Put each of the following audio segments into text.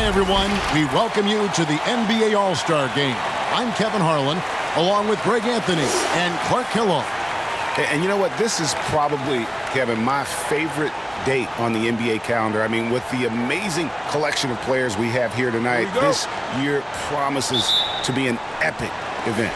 everyone. We welcome you to the NBA All-Star Game. I'm Kevin Harlan, along with Greg Anthony and Clark Kellogg. And you know what? This is probably, Kevin, my favorite date on the NBA calendar. I mean, with the amazing collection of players we have here tonight, this year promises to be an epic event.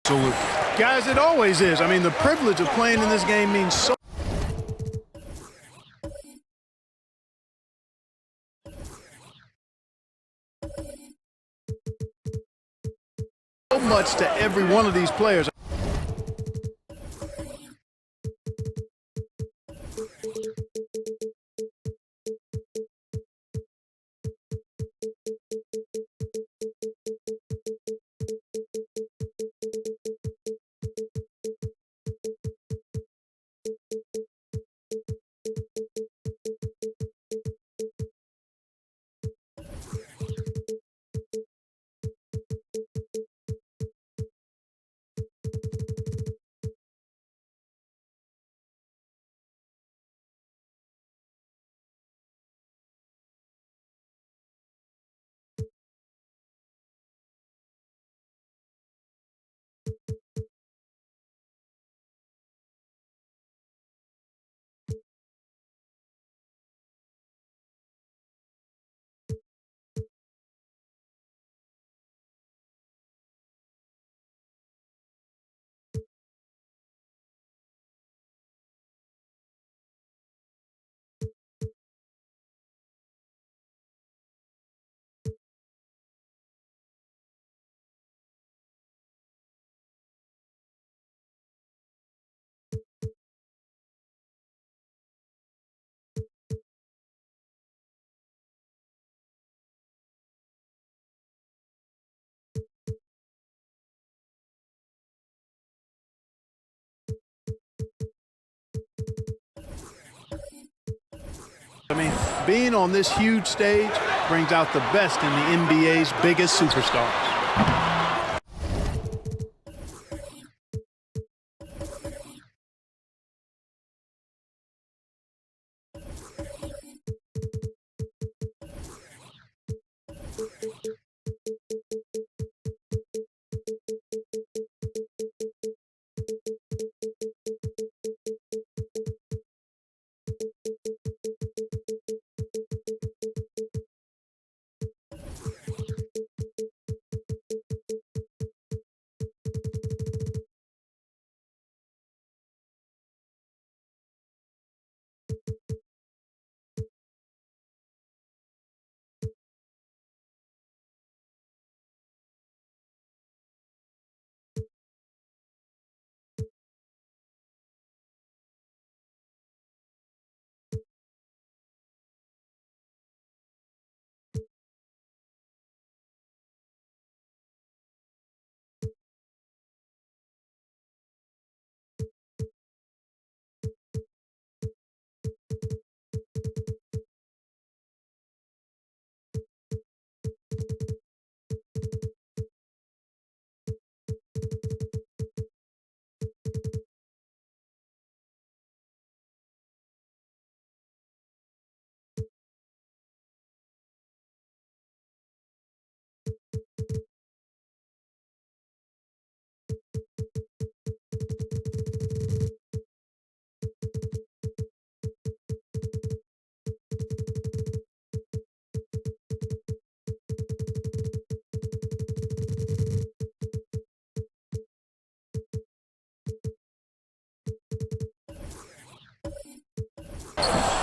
Absolutely. Guys, it always is. I mean, the privilege of playing in this game means so much to every one of these players. I mean, being on this huge stage brings out the best in the NBA's biggest superstars.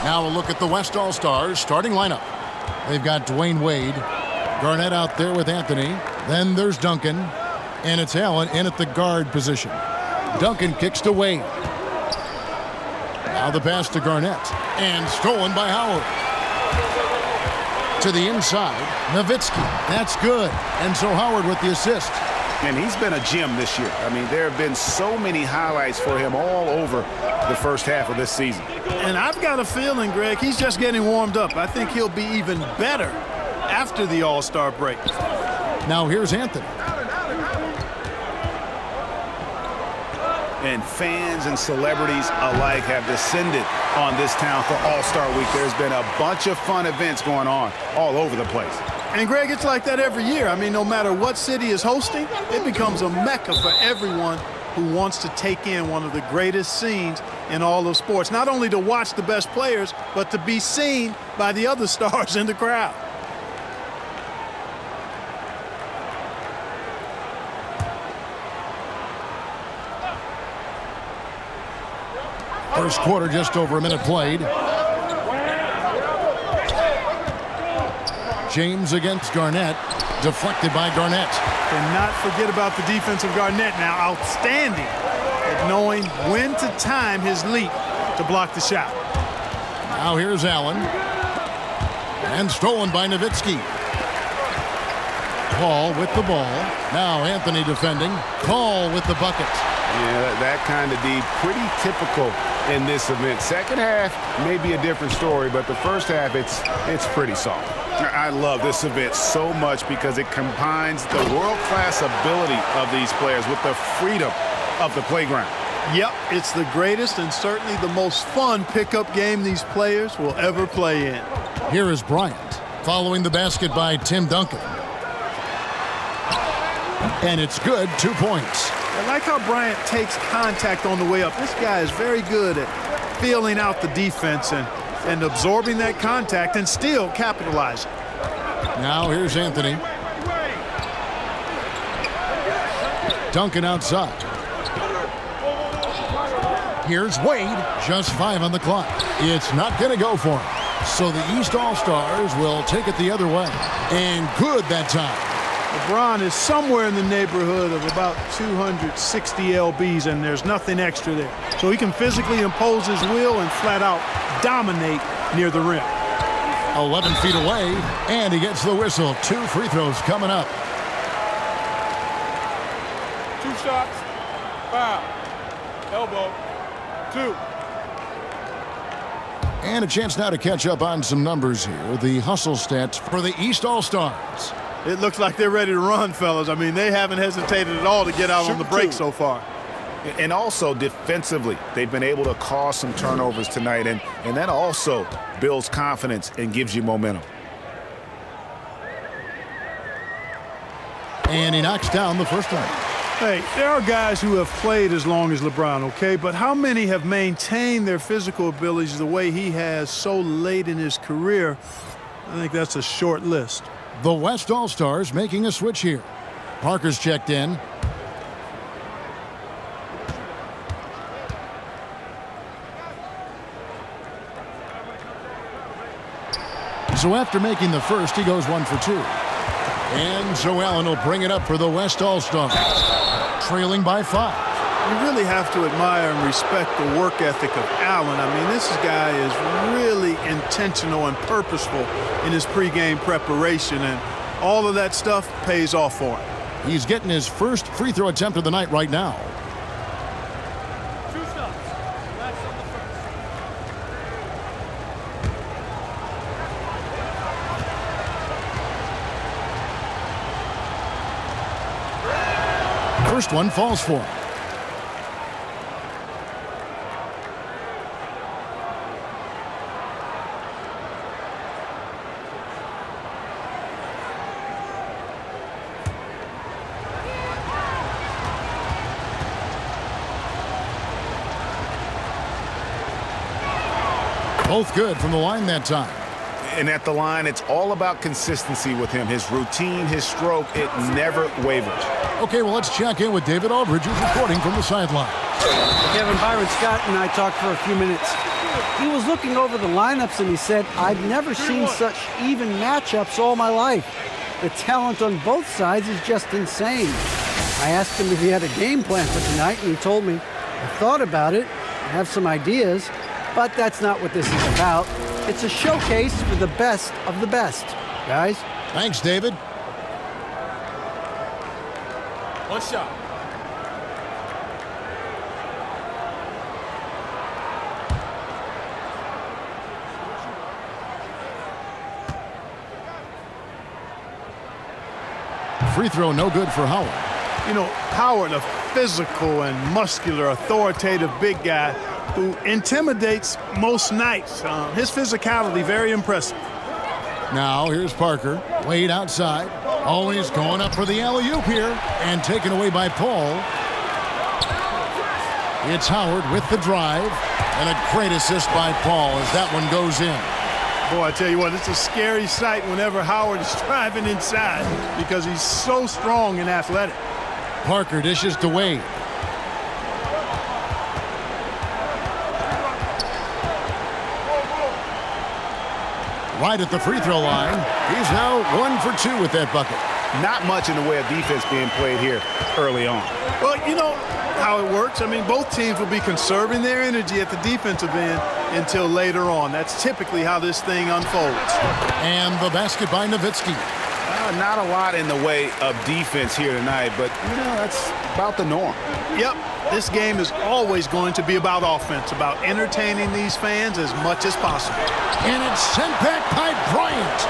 Now a look at the West All-Stars starting lineup. They've got Dwayne Wade, Garnett out there with Anthony. Then there's Duncan, and it's Allen in at the guard position. Duncan kicks to Wade. Now the pass to Garnett, and stolen by Howard. To the inside, Nowitzki. That's good. And so Howard with the assist. And he's been a gem this year. I mean, there have been so many highlights for him all over the first half of this season. And I've got a feeling, Greg, he's just getting warmed up. I think he'll be even better after the All-Star break. Now here's Anthony. and fans and celebrities alike have descended on this town for All-Star Week. There's been a bunch of fun events going on all over the place. And, Greg, it's like that every year. I mean, no matter what city is hosting, it becomes a mecca for everyone who wants to take in one of the greatest scenes in all of sports. Not only to watch the best players, but to be seen by the other stars in the crowd. First quarter, just over a minute played. James against Garnett. Deflected by Garnett. Cannot forget about the defense of Garnett now. Outstanding at knowing when to time his leap to block the shot. Now here's Allen. And stolen by Nowitzki. Paul with the ball. Now Anthony defending. Paul with the bucket. Yeah, that kind of D, pretty typical in this event. Second half may be a different story, but the first half, it's pretty soft. I love this event so much because it combines the world-class ability of these players with the freedom of the playground. Yep, it's the greatest and certainly the most fun pickup game these players will ever play in. Here is Bryant, following the basket by Tim Duncan. And it's good, 2 points. I like how Bryant takes contact on the way up. This guy is very good at feeling out the defense and absorbing that contact and still capitalizing. Now here's Anthony. Duncan outside. Here's Wade. Just 5 on the clock. It's not going to go for him. So the East All-Stars will take it the other way. And good that time. LeBron is somewhere in the neighborhood of about 260 lbs, and there's nothing extra there. So he can physically impose his will and flat out dominate near the rim. 11 feet away, and he gets the whistle. 2 free throws coming up. 2 shots, foul, elbow, 2. And a chance now to catch up on some numbers here. The hustle stats for the East All-Stars. It looks like they're ready to run, fellas. I mean, they haven't hesitated at all to get out on the break so far. And also defensively, they've been able to cause some turnovers tonight, and that also builds confidence and gives you momentum. And he knocks down the first one. Hey, there are guys who have played as long as LeBron, okay? But how many have maintained their physical abilities the way he has so late in his career? I think that's a short list. The West All-Stars making a switch here. Parker's checked in. So after making the first, he goes 1 for 2. And so Allen will bring it up for the West All-Stars, trailing by 5. You really have to admire and respect the work ethic of Allen. I mean, this guy is really intentional and purposeful in his pregame preparation, and all of that stuff pays off for him. He's getting his first free throw attempt of the night right now. 2 shots. That's on the first. First one falls for him. Both good from the line that time. And at the line, it's all about consistency with him. His routine, his stroke, it never wavers. Okay, well, let's check in with David Aldridge, who's reporting from the sideline. Kevin, Byron Scott and I talked for a few minutes. He was looking over the lineups and he said, I've never seen such even matchups all my life. The talent on both sides is just insane. I asked him if he had a game plan for tonight, and he told me, I thought about it, I have some ideas, but that's not what this is about. It's a showcase for the best of the best, guys. Thanks, David. 1 shot. Free throw no good for Howard. You know, Howard, a physical and muscular, authoritative big guy who intimidates most nights. His physicality, very impressive. Now here's Parker. Wade outside. Always going up for the alley-oop here. And taken away by Paul. It's Howard with the drive. And a great assist by Paul as that one goes in. Boy, I tell you what, it's a scary sight whenever Howard is driving inside because he's so strong and athletic. Parker dishes to Wade. Right at the free throw line. He's now 1 for 2 with that bucket. Not much in the way of defense being played here early on. Well, you know how it works. I mean, both teams will be conserving their energy at the defensive end until later on. That's typically how this thing unfolds. And the basket by Nowitzki. Not a lot in the way of defense here tonight, but, you know, that's about the norm. Yep, this game is always going to be about offense, about entertaining these fans as much as possible. And it's sent back by Bryant.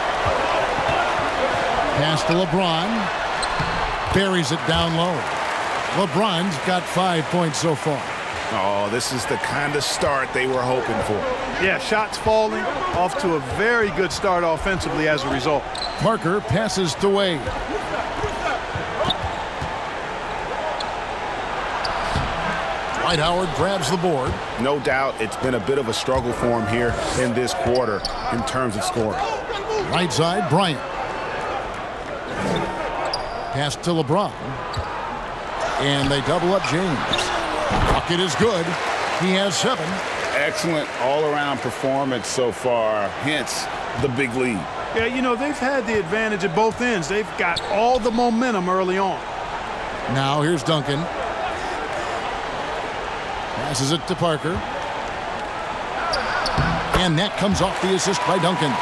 Pass to LeBron. Buries it down low. LeBron's got 5 points so far. Oh, this is the kind of start they were hoping for. Yeah, shots falling, off to a very good start offensively as a result. Parker passes to Wade. Dwight Howard grabs the board. No doubt it's been a bit of a struggle for him here in this quarter in terms of scoring. Right side, Bryant. Pass to LeBron. And they double up James. Bucket is good. He has 7. Excellent all-around performance so far, hence the big lead. Yeah, you know, they've had the advantage at both ends. They've got all the momentum early on. Now here's Duncan. Passes it to Parker. And that comes off the assist by Duncan.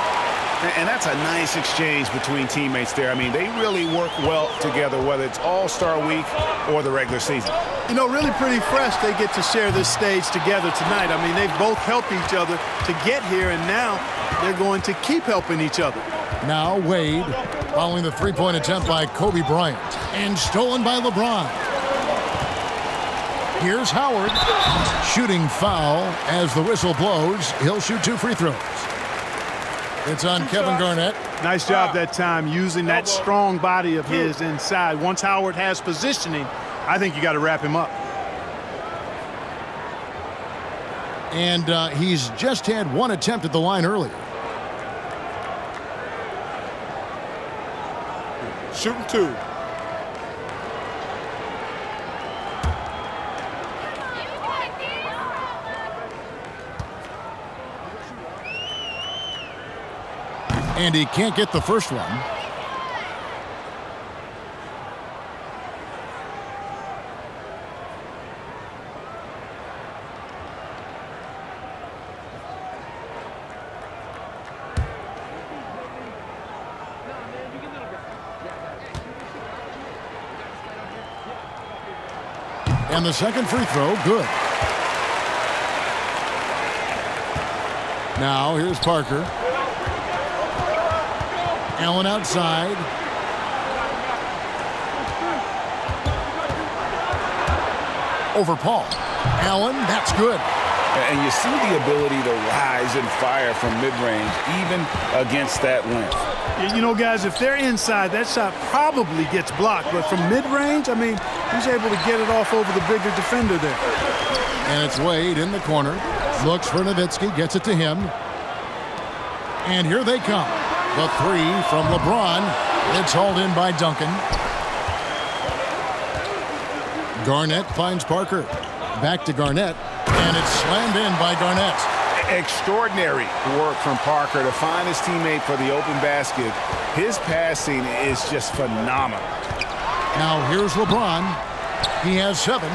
And that's a nice exchange between teammates there. I mean, they really work well together, whether it's All-Star Week or the regular season. You know, really pretty fresh they get to share this stage together tonight. I mean, they've both helped each other to get here, and now they're going to keep helping each other. Now Wade, following the three-point attempt by Kobe Bryant, and stolen by LeBron. Here's Howard, shooting foul as the whistle blows. He'll shoot 2 free throws. It's on Kevin Garnett. Nice job that time using that strong body of his inside. Once Howard has positioning, I think you got to wrap him up. And he's just had 1 attempt at the line earlier. Shooting 2. And he can't get the first one. And the second free throw, good. Now here's Parker. Allen outside. Over Paul. Allen, that's good. And you see the ability to rise and fire from mid-range, even against that length. You know, guys, if they're inside, that shot probably gets blocked. But from mid-range, I mean, he's able to get it off over the bigger defender there. And it's Wade in the corner. Looks for Nowitzki, gets it to him. And here they come. The 3 from LeBron. It's hauled in by Duncan. Garnett finds Parker. Back to Garnett. And it's slammed in by Garnett. Extraordinary work from Parker to find his teammate for the open basket. His passing is just phenomenal. Now here's LeBron. He has 7.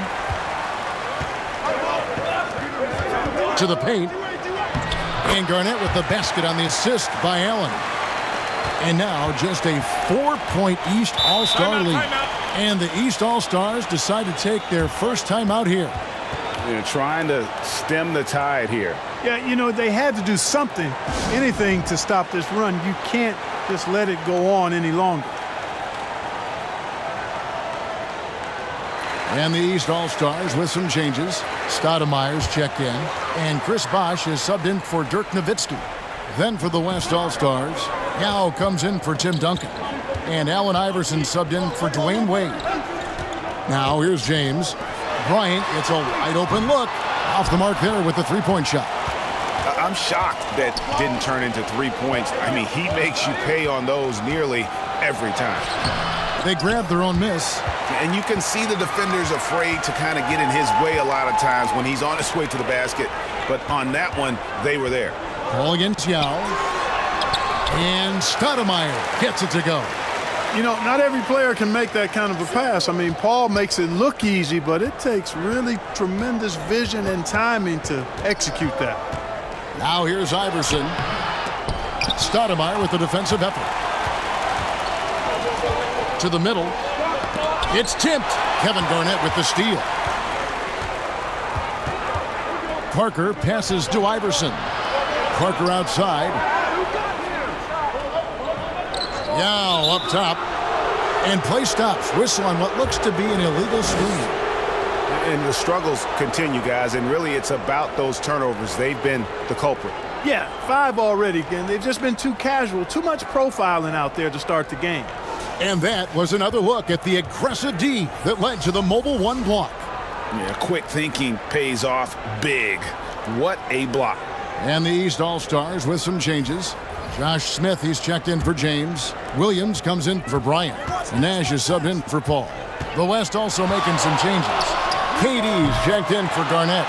To the paint. And Garnett with the basket on the assist by Allen. And now just a 4-point East All-Star lead. And the East All-Stars decide to take their first time out here. They're trying to stem the tide here. Yeah, you know, they had to do something, anything to stop this run. You can't just let it go on any longer. And the East All-Stars with some changes. Stoudemire's checked in, and Chris Bosch is subbed in for Dirk Nowitzki. Then for the West All-Stars, Yao comes in for Tim Duncan, and Allen Iverson subbed in for Dwayne Wade. Now here's James. Bryant gets a wide-open look. Off the mark there with the three-point shot. I'm shocked that didn't turn into 3 points. I mean, he makes you pay on those nearly every time. They grab their own miss. And you can see the defenders afraid to kind of get in his way a lot of times when he's on his way to the basket. But on that one, they were there. Ball against Yao. And Stoudemire gets it to go. You know, not every player can make that kind of a pass. I mean, Paul makes it look easy, but it takes really tremendous vision and timing to execute that. Now here's Iverson. Stoudemire with the defensive effort. To the middle. It's tipped. Kevin Garnett with the steal. Parker passes to Iverson. Parker outside. Yao up top. And play stops. Whistle on what looks to be an illegal screen. And the struggles continue, guys, and really it's about those turnovers. They've been the culprit. Yeah, 5 already, and they've just been too casual, too much profiling out there to start the game. And that was another look at the aggressive D that led to the Mobile One block. Yeah, quick thinking pays off big. What a block. And the East All-Stars with some changes. Josh Smith, he's checked in for James. Williams comes in for Bryant. Nash is subbed in for Paul. The West also making some changes. KD's checked in for Garnett.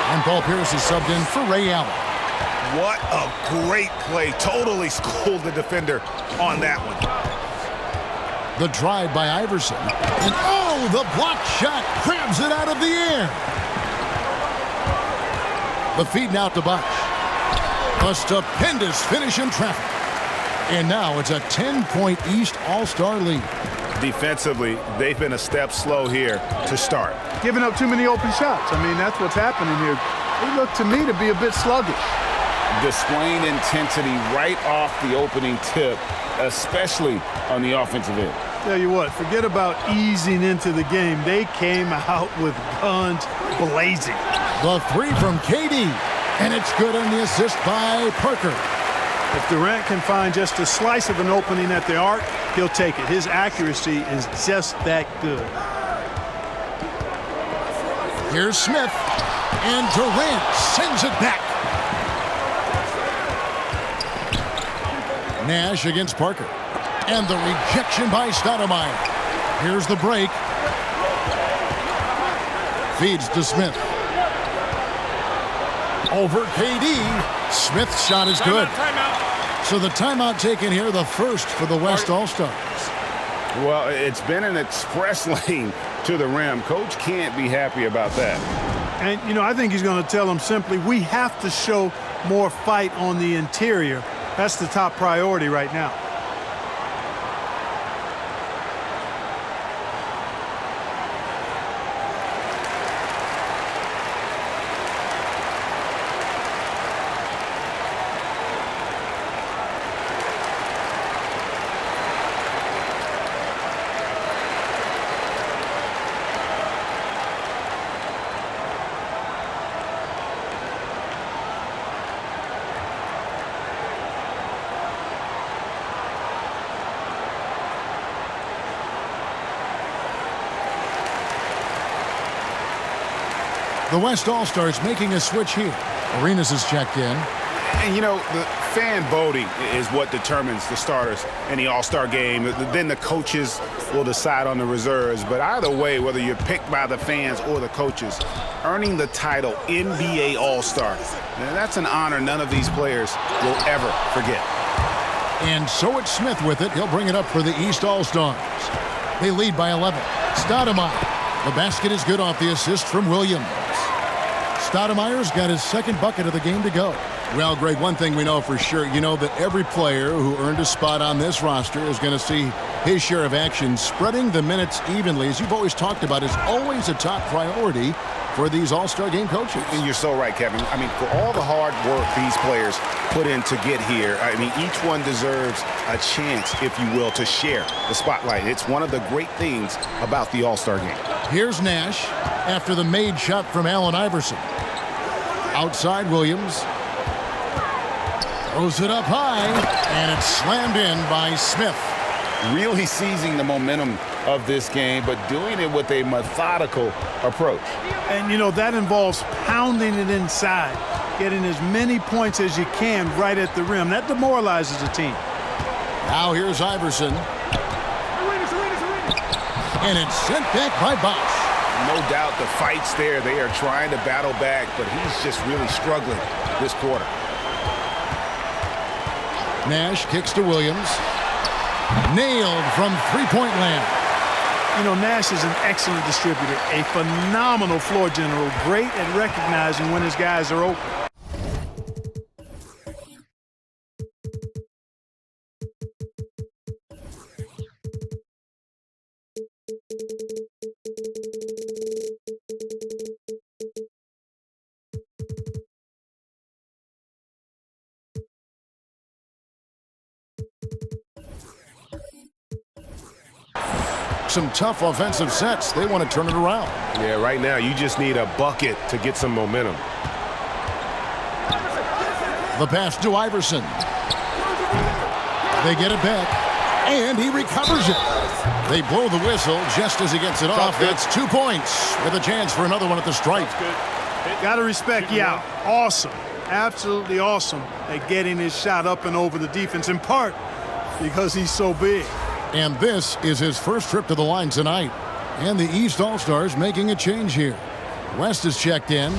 And Paul Pierce is subbed in for Ray Allen. What a great play. Totally schooled the defender on that one. The drive by Iverson. And oh, the block shot grabs it out of the air. The feed now to Bosch. A stupendous finish in traffic. And now it's a 10-point East All-Star lead. Defensively, they've been a step slow here to start. Giving up too many open shots. I mean, that's what's happening here. They look to me to be a bit sluggish. Displaying intensity right off the opening tip, especially on the offensive end. Tell you what, forget about easing into the game. They came out with guns blazing. The three from KD, and it's good on the assist by Parker. If Durant can find just a slice of an opening at the arc, he'll take it. His accuracy is just that good. Here's Smith, and Durant sends it back. Nash against Parker. And the rejection by Stoudemire. Here's the break. Feeds to Smith. Over KD. Smith's shot is good. Timeout. So the timeout taken here, the first for the West All-Stars. Well, it's been an express lane to the rim. Coach can't be happy about that. And, you know, I think he's going to tell them simply, we have to show more fight on the interior. That's the top priority right now. The West All-Stars making a switch here. Arenas is checked in. And, you know, the fan voting is what determines the starters in the All-Star game. Then the coaches will decide on the reserves. But either way, whether you're picked by the fans or the coaches, earning the title NBA All-Star, that's an honor none of these players will ever forget. And so it's Smith with it. He'll bring it up for the East All-Stars. They lead by 11. Stoudemire. The basket is good off the assist from Williams. Stoudemire's got his second bucket of the game to go. Well, Greg, one thing we know for sure, you know that every player who earned a spot on this roster is going to see his share of action. Spreading the minutes evenly, as you've always talked about, is always a top priority for these All-Star Game coaches. And you're so right, Kevin. I mean, for all the hard work these players put in to get here, I mean, each one deserves a chance, if you will, to share the spotlight. It's one of the great things about the All-Star Game. Here's Nash after the made shot from Allen Iverson. Outside Williams. Throws it up high, and it's slammed in by Smith. Really seizing the momentum of this game, but doing it with a methodical approach. And, you know, that involves pounding it inside, getting as many points as you can right at the rim. That demoralizes a team. Now here's Iverson. And it's sent back by Bosch. No doubt the fight's there. They are trying to battle back, but he's just really struggling this quarter. Nash kicks to Williams. Nailed from three-point land. You know, Nash is an excellent distributor, a phenomenal floor general, great at recognizing when his guys are open. Some tough offensive sets. They want to turn it around. Yeah, right now you just need a bucket to get some momentum. The pass to Iverson. They get it back, and he recovers it. They blow the whistle just as he gets it off. That's 2 points with a chance for another one at the stripe. Got to respect Yao. Awesome. Absolutely awesome at getting his shot up and over the defense, in part because he's so big. And this is his first trip to the line tonight. And the East All-Stars making a change here. West is checked in.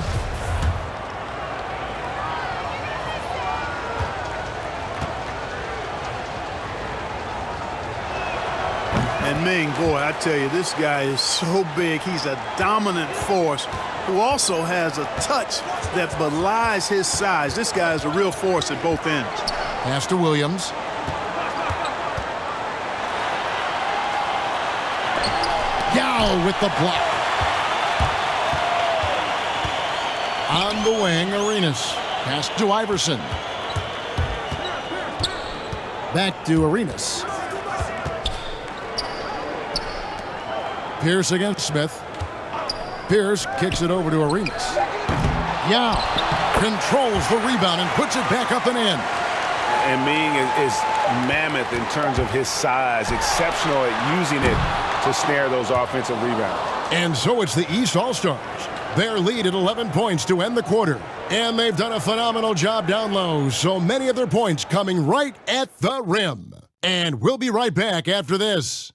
And Ming, boy, I tell you, this guy is so big. He's a dominant force who also has a touch that belies his size. This guy is a real force at both ends. Pass to Williams. Yao with the block. On the wing, Arenas. Pass to Iverson. Back to Arenas. Pierce against Smith. Pierce kicks it over to Arenas. Yao controls the rebound and puts it back up and in. And Ming is mammoth in terms of his size, exceptional at using it to snare those offensive rebounds. And so it's the East All-Stars. Their lead at 11 points to end the quarter. And they've done a phenomenal job down low, so many of their points coming right at the rim. And we'll be right back after this.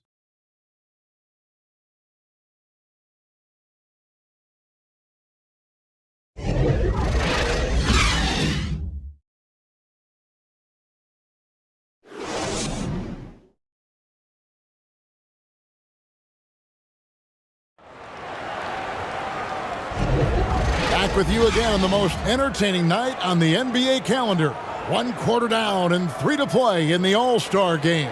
Back with you again on the most entertaining night on the NBA calendar. 1 quarter down and 3 to play in the All-Star game.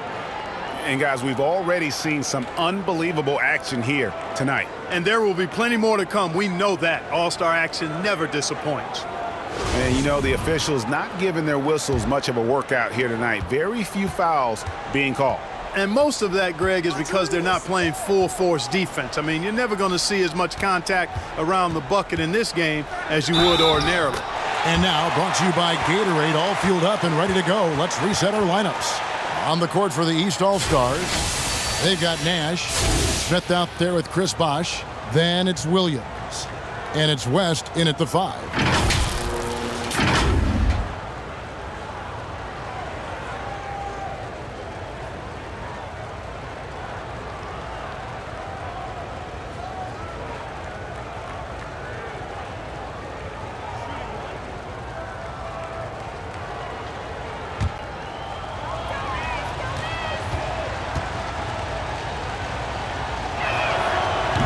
And guys, we've already seen some unbelievable action here tonight. And there will be plenty more to come. We know that. All-Star action never disappoints. And you know, the officials not giving their whistles much of a workout here tonight. Very few fouls being called. And most of that, Greg, is because they're not playing full-force defense. I mean, you're never going to see as much contact around the bucket in this game as you would ordinarily. And now, brought to you by Gatorade, all fueled up and ready to go. Let's reset our lineups. On the court for the East All-Stars, they've got Nash. Smith out there with Chris Bosh. Then it's Williams. And it's West in at the 5.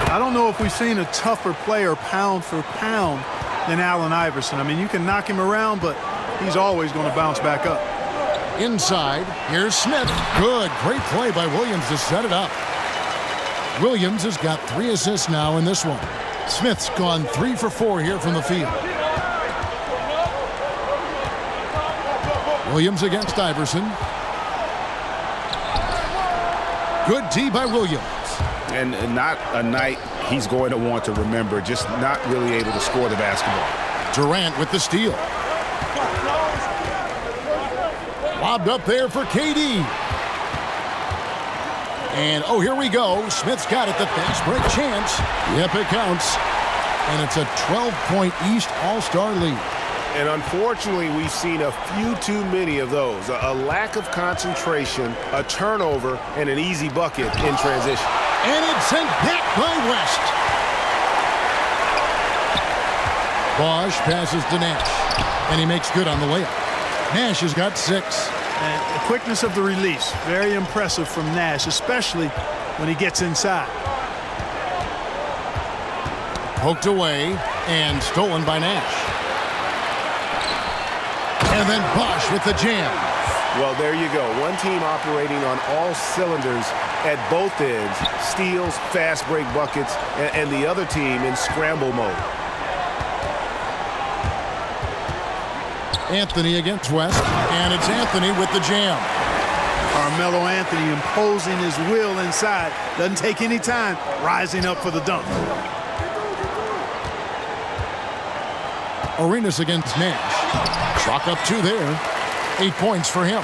I don't know if we've seen a tougher player pound for pound than Allen Iverson. I mean, you can knock him around, but he's always going to bounce back up. Inside, here's Smith. Good, great play by Williams to set it up. Williams has got 3 assists now in this one. Smith's gone 3 for 4 here from the field. Williams against Iverson. Good D by Williams. And not a night he's going to want to remember, just not really able to score the basketball. Durant with the steal. Lobbed up there for KD. And, oh, here we go. Smith's got it. The fast break chance. Yep, it counts. And it's a 12-point East All-Star lead. And unfortunately, we've seen a few too many of those. A lack of concentration, a turnover, and an easy bucket in transition. And it's sent back by West. Bosch passes to Nash. And he makes good on the layup. Nash has got 6. And the quickness of the release, very impressive from Nash, especially when he gets inside. Poked away and stolen by Nash. And then Bosch with the jam. Well, there you go. One team operating on all cylinders at both ends. Steals, fast break buckets, and the other team in scramble mode. Anthony against West. And it's Anthony with the jam. Carmelo Anthony imposing his will inside. Doesn't take any time rising up for the dunk. Arenas against Nash. Chalk up 2 there. 8 points for him.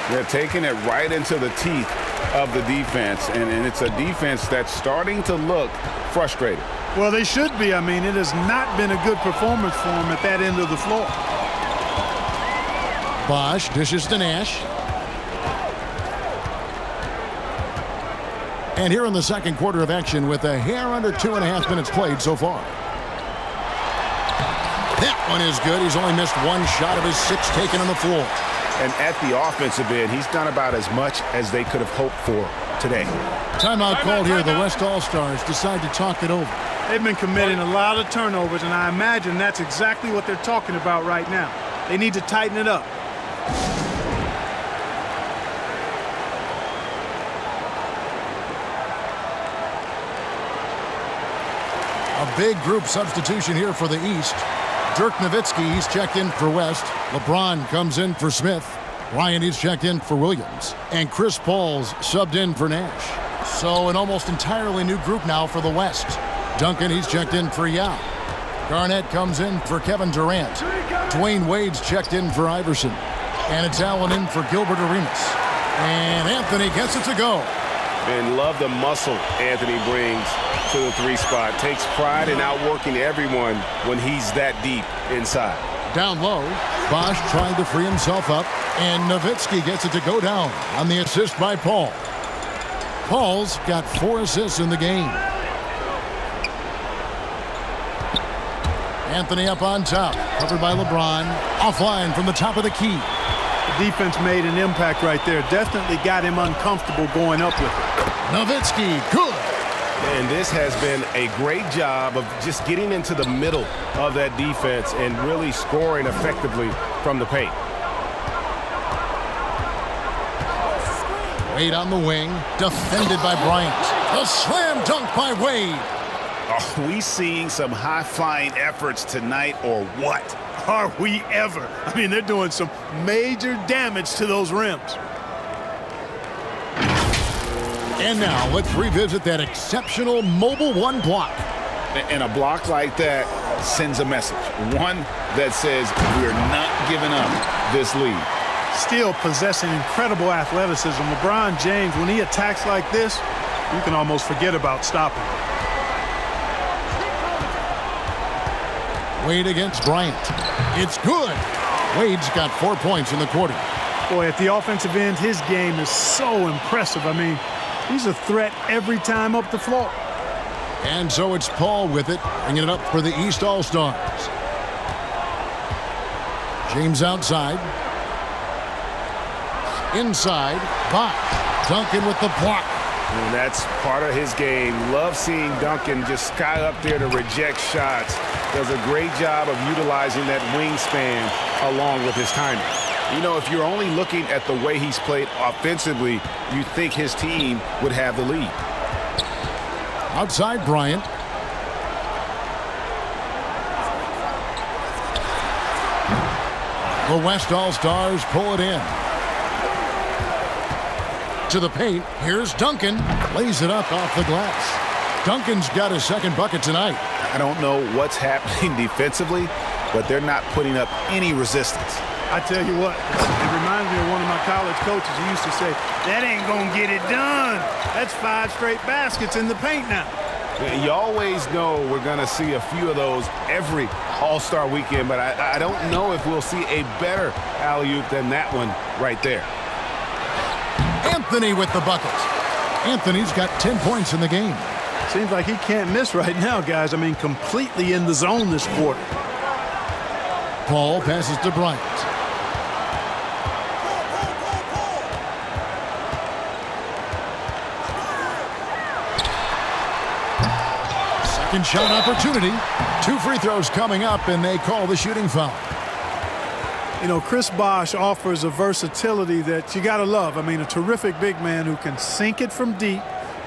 They're taking it right into the teeth of the defense, and it's a defense that's starting to look frustrated. Well, they should be. I mean, it has not been a good performance for them at that end of the floor. Bosch dishes to Nash. And here in the second quarter of action with a hair under 2.5 minutes played so far. That one is good. He's only missed 1 shot of his 6 taken on the floor. And at the offensive end, he's done about as much as they could have hoped for today. Timeout called here. The West All-Stars decide to talk it over. They've been committing a lot of turnovers, and I imagine that's exactly what they're talking about right now. They need to tighten it up. A big group substitution here for the East. Dirk Nowitzki, he's checked in for West. LeBron comes in for Smith. Bryant, he's checked in for Williams. And Chris Paul's subbed in for Nash. So an almost entirely new group now for the West. Duncan, he's checked in for Yao. Garnett comes in for Kevin Durant. Dwayne Wade's checked in for Iverson. And it's Allen in for Gilbert Arenas. And Anthony gets it to go. And love the muscle Anthony brings to the 3 spot. Takes pride in outworking everyone when he's that deep inside. Down low, Bosch trying to free himself up, and Nowitzki gets it to go down on the assist by Paul. Paul's got 4 assists in the game. Anthony up on top, covered by LeBron. Offline from the top of the key. The defense made an impact right there. Definitely got him uncomfortable going up with it. Nowitzki, good. And this has been a great job of just getting into the middle of that defense and really scoring effectively from the paint. Wade on the wing, defended by Bryant. A slam dunk by Wade. Are we seeing some high-flying efforts tonight or what? Are we ever? I mean, they're doing some major damage to those rims. And now let's revisit that exceptional Mobile One block. And a block like that sends a message. One that says we're not giving up this lead. Still possessing incredible athleticism. LeBron James, when he attacks like this, you can almost forget about stopping. Wade against Bryant. It's good. Wade's got 4 points in the quarter. Boy, at the offensive end, his game is so impressive. I mean, he's a threat every time up the floor. And so it's Paul with it, bringing it up for the East All-Stars. James outside. Inside, Bosch. Duncan with the block. And that's part of his game. Love seeing Duncan just sky up there to reject shots. Does a great job of utilizing that wingspan along with his timing. You know, if you're only looking at the way he's played offensively, you think his team would have the lead. Outside Bryant. The West All-Stars pull it in. To the paint. Here's Duncan. Lays it up off the glass. Duncan's got his second bucket tonight. I don't know what's happening defensively, but they're not putting up any resistance. I tell you what, it reminds me of one of my college coaches. He used to say, that ain't going to get it done. That's 5 straight baskets in the paint now. You always know we're going to see a few of those every All-Star weekend, but I don't know if we'll see a better alley-oop than that one right there. Anthony with the bucket. Anthony's got 10 points in the game. Seems like he can't miss right now, guys. I mean, completely in the zone this quarter. Paul passes to Bryant. Second shot opportunity. 2 free throws coming up, and they call the shooting foul. You know, Chris Bosh offers a versatility that you got to love. I mean, a terrific big man who can sink it from deep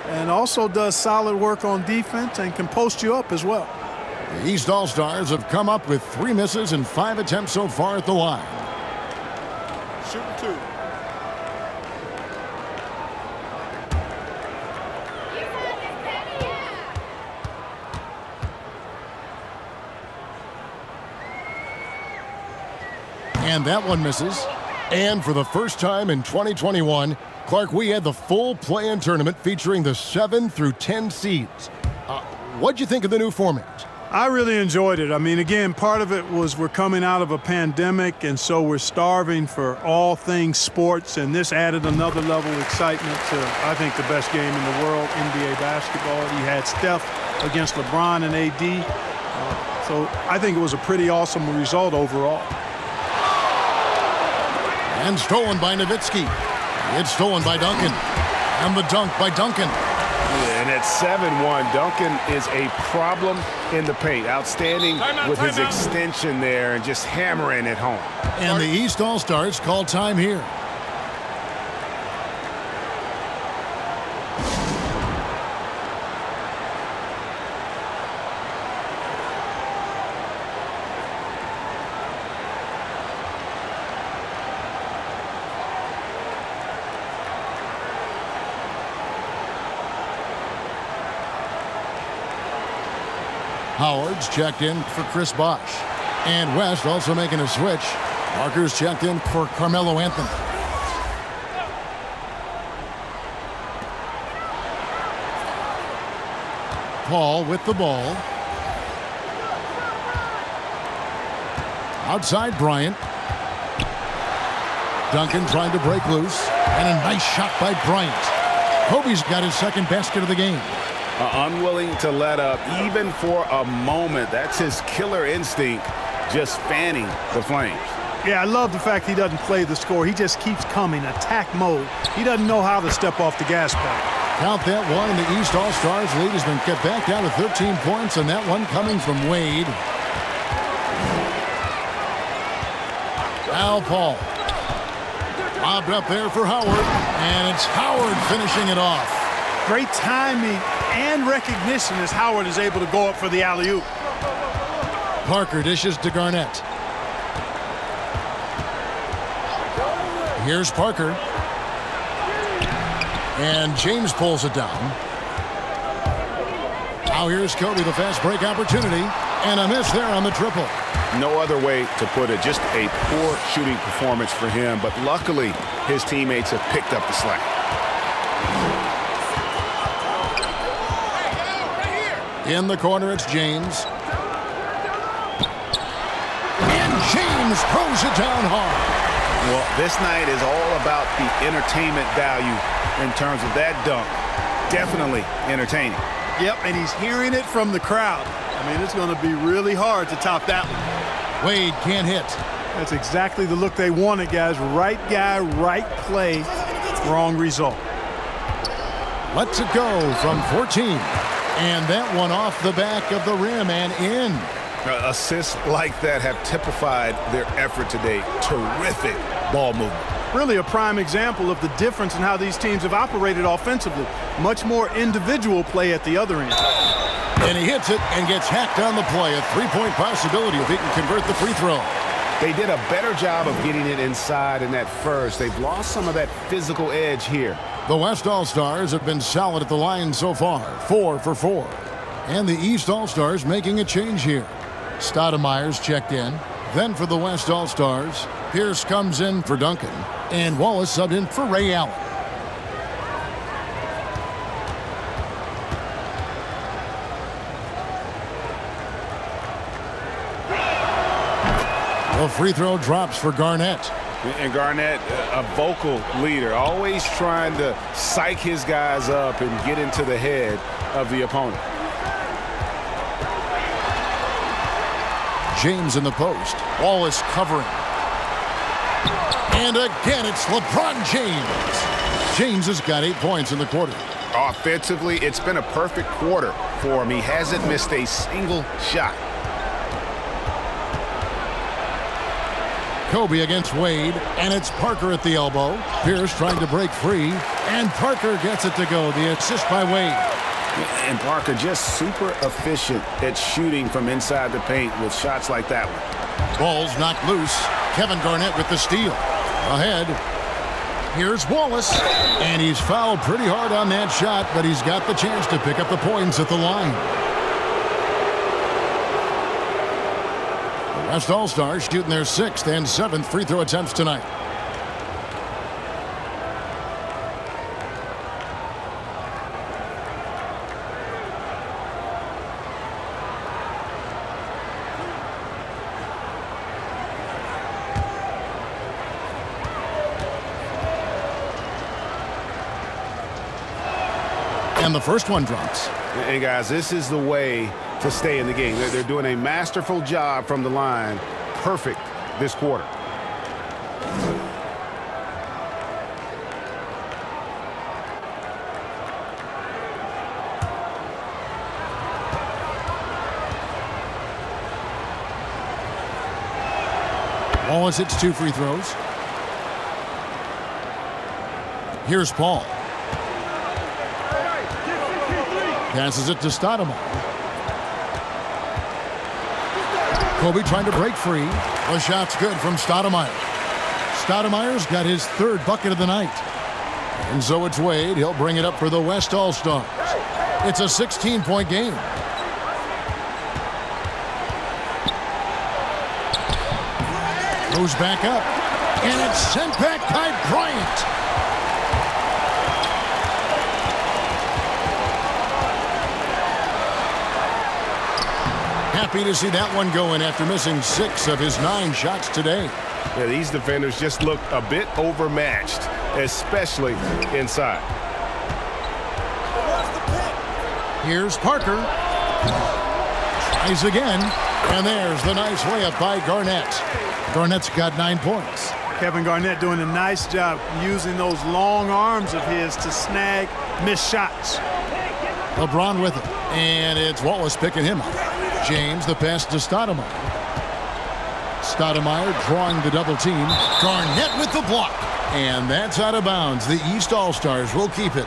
and also does solid work on defense and can post you up as well. The East All-Stars have come up with 3 misses and 5 attempts so far at the line. Shooting 2. And that one misses. And for the first time in 2021, Clark, we had the full play-in tournament featuring the 7 through 10 seeds. What'd you think of the new format? I really enjoyed it. I mean, again, part of it was we're coming out of a pandemic, and so we're starving for all things sports, and this added another level of excitement to, I think, the best game in the world, NBA basketball. You had Steph against LeBron and AD, so I think it was a pretty awesome result overall. And stolen by Nowitzki. It's stolen by Duncan. And the dunk by Duncan. And at 7-1, Duncan is a problem in the paint. Outstanding with his extension there and just hammering it home. And the East All-Stars call time here. Howard's checked in for Chris Bosh. And West also making a switch. Parker's checked in for Carmelo Anthony. Paul with the ball. Outside Bryant. Duncan trying to break loose. And a nice shot by Bryant. Kobe's got his second basket of the game. Unwilling to let up even for a moment. That's his killer instinct, just fanning the flames. Yeah, I love the fact he doesn't play the score. He just keeps coming, attack mode. He doesn't know how to step off the gas pedal. Count that one, and the East All-Stars lead has been kept back down to 13 points, and that one coming from Wade. Al Paul. Lobbed up there for Howard, and it's Howard finishing it off. Great timing and recognition as Howard is able to go up for the alley-oop. Parker dishes to Garnett. Here's Parker. And James pulls it down. Now here's Kobe, the fast break opportunity. And a miss there on the triple. No other way to put it. Just a poor shooting performance for him. But luckily, his teammates have picked up the slack. In the corner, it's James. And James throws it down hard. Well, this night is all about the entertainment value in terms of that dunk. Definitely entertaining. Yep, and he's hearing it from the crowd. I mean, it's going to be really hard to top that one. Wade can't hit. That's exactly the look they wanted, guys. Right guy, right play, wrong result. Lets it go from 14. And that one off the back of the rim and in. Assists like that have typified their effort today. Terrific ball movement. Really a prime example of the difference in how these teams have operated offensively. Much more individual play at the other end. And he hits it and gets hacked on the play. A three-point possibility if he can convert the free throw. They did a better job of getting it inside in that first. They've lost some of that physical edge here. The West All-Stars have been solid at the line so far, 4 for 4. And the East All-Stars making a change here. Stoudemire's checked in. Then for the West All-Stars, Pierce comes in for Duncan. And Wallace subbed in for Ray Allen. The free throw drops for Garnett. And Garnett, a vocal leader, always trying to psych his guys up and get into the head of the opponent. James in the post. Wallace covering. And again, it's LeBron James. James has got 8 points in the quarter. Offensively, it's been a perfect quarter for him. He hasn't missed a single shot. Kobe against Wade, and it's Parker at the elbow. Pierce trying to break free, and Parker gets it to go. The assist by Wade. And Parker just super efficient at shooting from inside the paint with shots like that one. Ball's knocked loose. Kevin Garnett with the steal. Ahead. Here's Wallace, and he's fouled pretty hard on that shot, but he's got the chance to pick up the points at the line. West All-Stars shooting their 6th and 7th free throw attempts tonight. And the first one drops. Hey, guys, this is the way to stay in the game. They're doing a masterful job from the line. Perfect this quarter. Wallace hits 2 free throws. Here's Paul. Passes it to Stoudemire. Kobe trying to break free. The shot's good from Stoudemire. Stoudemire's got his 3rd bucket of the night. And so it's Wade. He'll bring it up for the West All-Stars. It's a 16-point game. Goes back up. And it's sent back by Bryant. Happy to see that one going after missing 6 of his 9 shots today. Yeah, these defenders just look a bit overmatched, especially inside. Here's Parker. Tries again. And there's the nice layup by Garnett. Garnett's got 9 points. Kevin Garnett doing a nice job using those long arms of his to snag missed shots. LeBron with it. And it's Wallace picking him up. James, the pass to Stoudemire. Stoudemire drawing the double team. Garnett with the block. And that's out of bounds. The East All-Stars will keep it.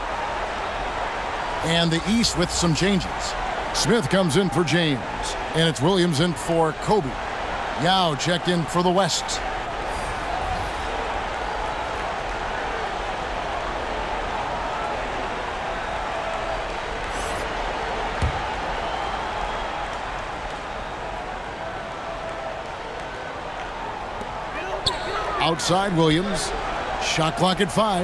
And the East with some changes. Smith comes in for James. And it's Williams in for Kobe. Yao checked in for the West. Outside Williams. Shot clock at 5.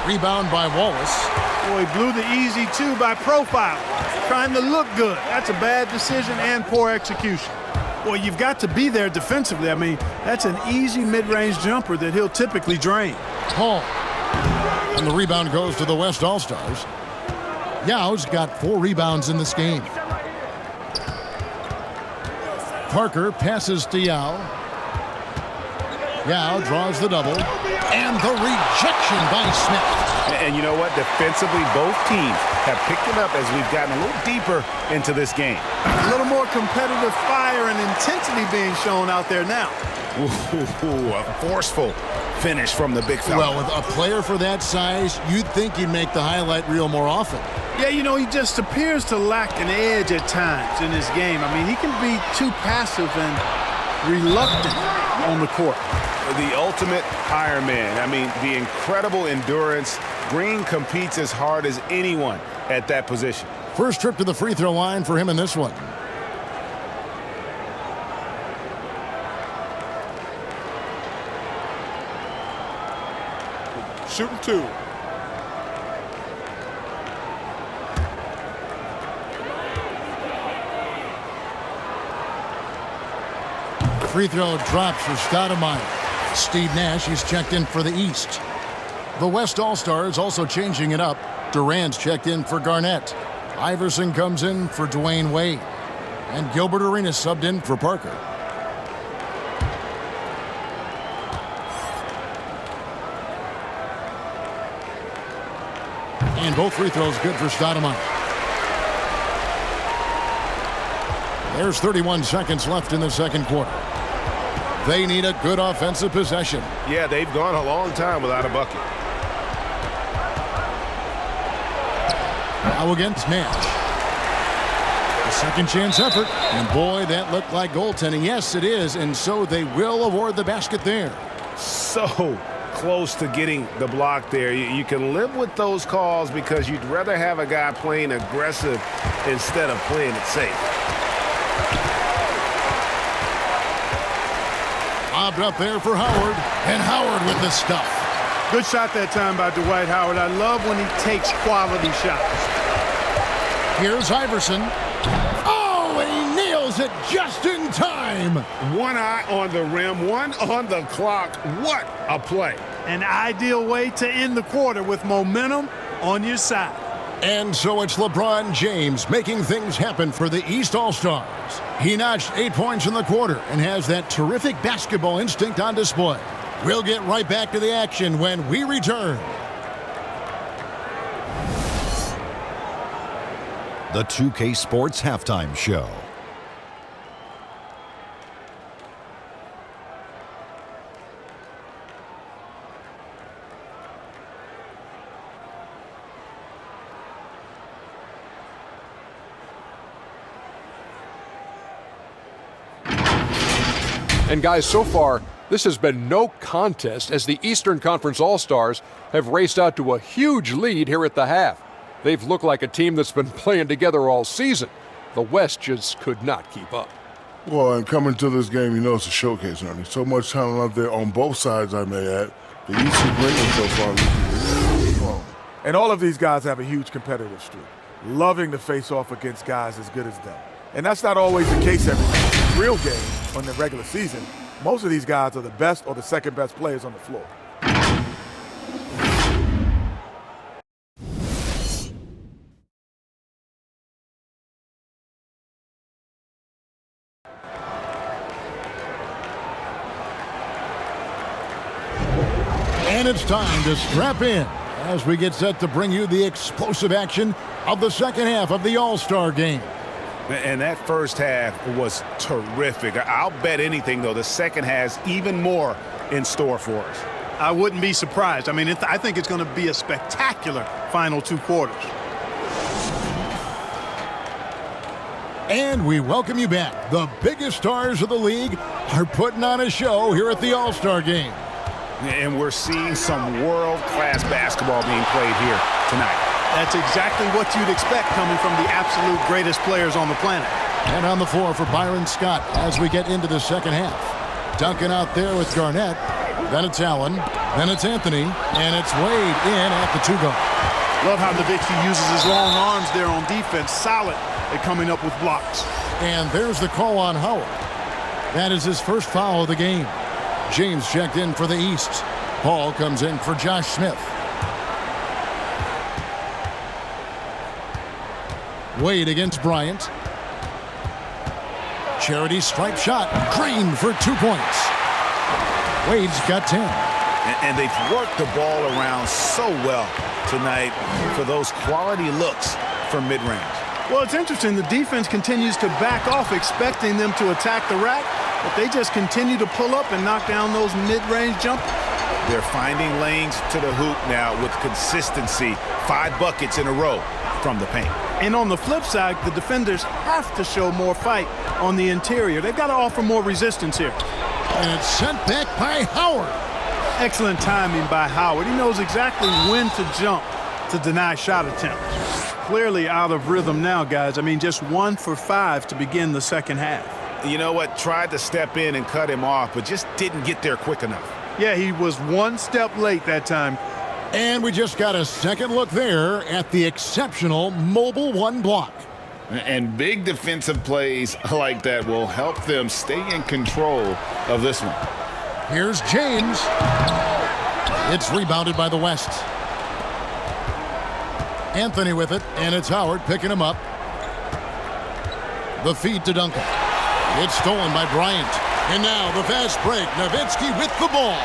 Rebound by Wallace. Boy, he blew the easy 2 by profile. Trying to look good. That's a bad decision and poor execution. Boy, you've got to be there defensively. I mean, that's an easy mid-range jumper that he'll typically drain. Paul. And the rebound goes to the West All-Stars. Yao's got 4 rebounds in this game. Parker passes to Yao. Yao draws the double. And the rejection by Smith. And you know what? Defensively, both teams have picked it up as we've gotten a little deeper into this game. A little more competitive fire and intensity being shown out there now. Ooh, a forceful finish from the big fella. Well, with a player for that size, you'd think he'd make the highlight reel more often. Yeah, you know, he just appears to lack an edge at times in his game. I mean, he can be too passive and reluctant on the court. The ultimate Ironman. I mean, the incredible endurance. Green competes as hard as anyone at that position. First trip to the free throw line for him in this one. Shooting 2. Free throw drops for Stoudemire. Steve Nash, he's checked in for the East. The West All-Stars also changing it up. Durant's checked in for Garnett. Iverson comes in for Dwayne Wade. And Gilbert Arenas subbed in for Parker. And both free throws good for Stoudemire. There's 31 seconds left in the second quarter. They need a good offensive possession. Yeah, they've gone a long time without a bucket. Now against Nash. A second chance effort. And boy, that looked like goaltending. Yes, it is. And so they will award the basket there. So close to getting the block there. You can live with those calls because you'd rather have a guy playing aggressive instead of playing it safe. Lobbed up there for Howard. And Howard with the stuff. Good shot that time by Dwight Howard. I love when he takes quality shots. Here's Iverson. Oh, he nails it just in time. One eye on the rim, one on the clock. What a play. An ideal way to end the quarter with momentum on your side. And so it's LeBron James making things happen for the East All-Stars. He notched 8 points in the quarter and has that terrific basketball instinct on display. We'll get right back to the action when we return. The 2K Sports Halftime Show. And guys, so far, this has been no contest as the Eastern Conference All-Stars have raced out to a huge lead here at the half. They've looked like a team that's been playing together all season. The West just could not keep up. Well, and coming to this game, you know it's a showcase, Ernie. So much talent out there on both sides, I may add. The East is bringing so far. And all of these guys have a huge competitive streak, loving to face off against guys as good as them. And that's not always the case every time. In the real game, on the regular season, most of these guys are the best or the second best players on the floor. And it's time to strap in as we get set to bring you the explosive action of the second half of the All-Star game. And that first half was terrific. I'll bet anything, though, the second has even more in store for us. I wouldn't be surprised. I mean, I think it's going to be a spectacular final two quarters. And we welcome you back. The biggest stars of the league are putting on a show here at the All-Star game. And we're seeing some world-class basketball being played here tonight. That's exactly what you'd expect coming from the absolute greatest players on the planet. And on the floor for Byron Scott as we get into the second half. Duncan out there with Garnett. Then it's Allen. Then it's Anthony. And it's Wade in at the two-go. Love how Nowitzki uses his long arms there on defense. Solid at coming up with blocks. And there's the call on Howard. That is his first foul of the game. James checked in for the East. Paul comes in for Josh Smith. Wade against Bryant. Charity stripe shot. Green for 2 points. Wade's got 10. And they've worked the ball around so well tonight for those quality looks from mid-range. Well, it's interesting. The defense continues to back off, expecting them to attack the rack, but they just continue to pull up and knock down those mid-range jumpers. They're finding lanes to the hoop now with consistency. 5 buckets in a row. from the paint. And on the flip side, the defenders have to show more fight on the interior. They've got to offer more resistance here. And it's sent back by Howard. Excellent timing by Howard. He knows exactly when to jump to deny shot attempts. Clearly out of rhythm now, guys. I mean, just 1 for 5 to begin the second half. You know what? Tried to step in and cut him off, but just didn't get there quick enough. Yeah, he was 1 step late that time. And we just got a second look there at the exceptional Mobile One block. And big defensive plays like that will help them stay in control of this one. Here's James. It's rebounded by the West. Anthony with it, and it's Howard picking him up. The feed to Duncan. It's stolen by Bryant. And now the fast break. Nowitzki with the ball.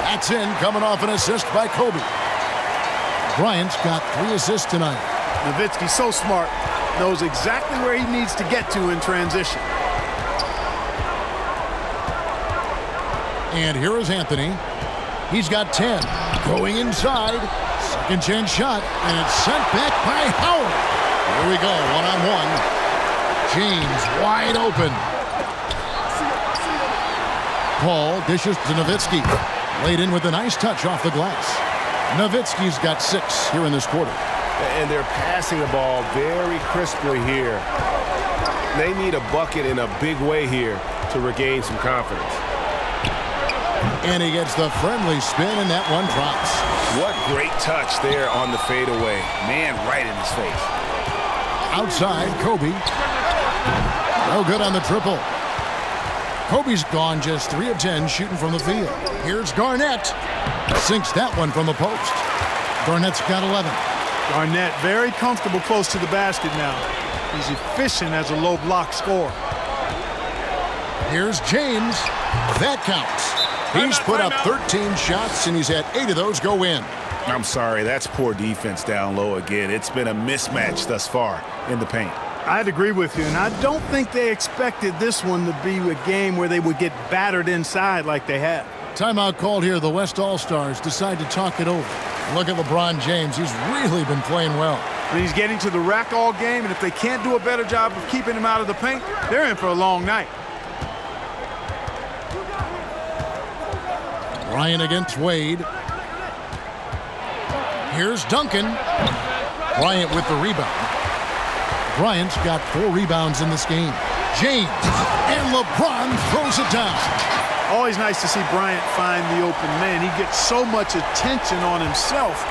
That's in, coming off an assist by Kobe. Bryant's got 3 assists tonight. Nowitzki, so smart, knows exactly where he needs to get to in transition. And here is Anthony. He's got 10. Going inside. Second chance shot, and it's sent back by Howard. Here we go, one-on-one. James wide open. Paul dishes to Nowitzki. Laid in with a nice touch off the glass. Nowitzki's got 6 here in this quarter. And they're passing the ball very crisply here. They need a bucket in a big way here to regain some confidence. And he gets the friendly spin, and that one drops. What great touch there on the fadeaway. Man, right in his face. Outside, Kobe. No good on the triple. Kobe's gone just 3 of 10 shooting from the field. Here's Garnett. Sinks that one from the post. Garnett's got 11. Garnett very comfortable close to the basket now. He's efficient as a low block scorer. Here's James. That counts. He's put up 13 shots, and he's had 8 of those go in. I'm sorry, that's poor defense down low again. It's been a mismatch thus far in the paint. I'd agree with you, and I don't think they expected this one to be a game where they would get battered inside like they have. Timeout called here. The West All-Stars decide to talk it over. Look at LeBron James. He's really been playing well. And he's getting to the rack all game, and if they can't do a better job of keeping him out of the paint, they're in for a long night. Bryant against Wade. Here's Duncan. Bryant with the rebound. Bryant's got 4 rebounds in this game. James, and LeBron throws it down. Always nice to see Bryant find the open man. He gets so much attention on himself.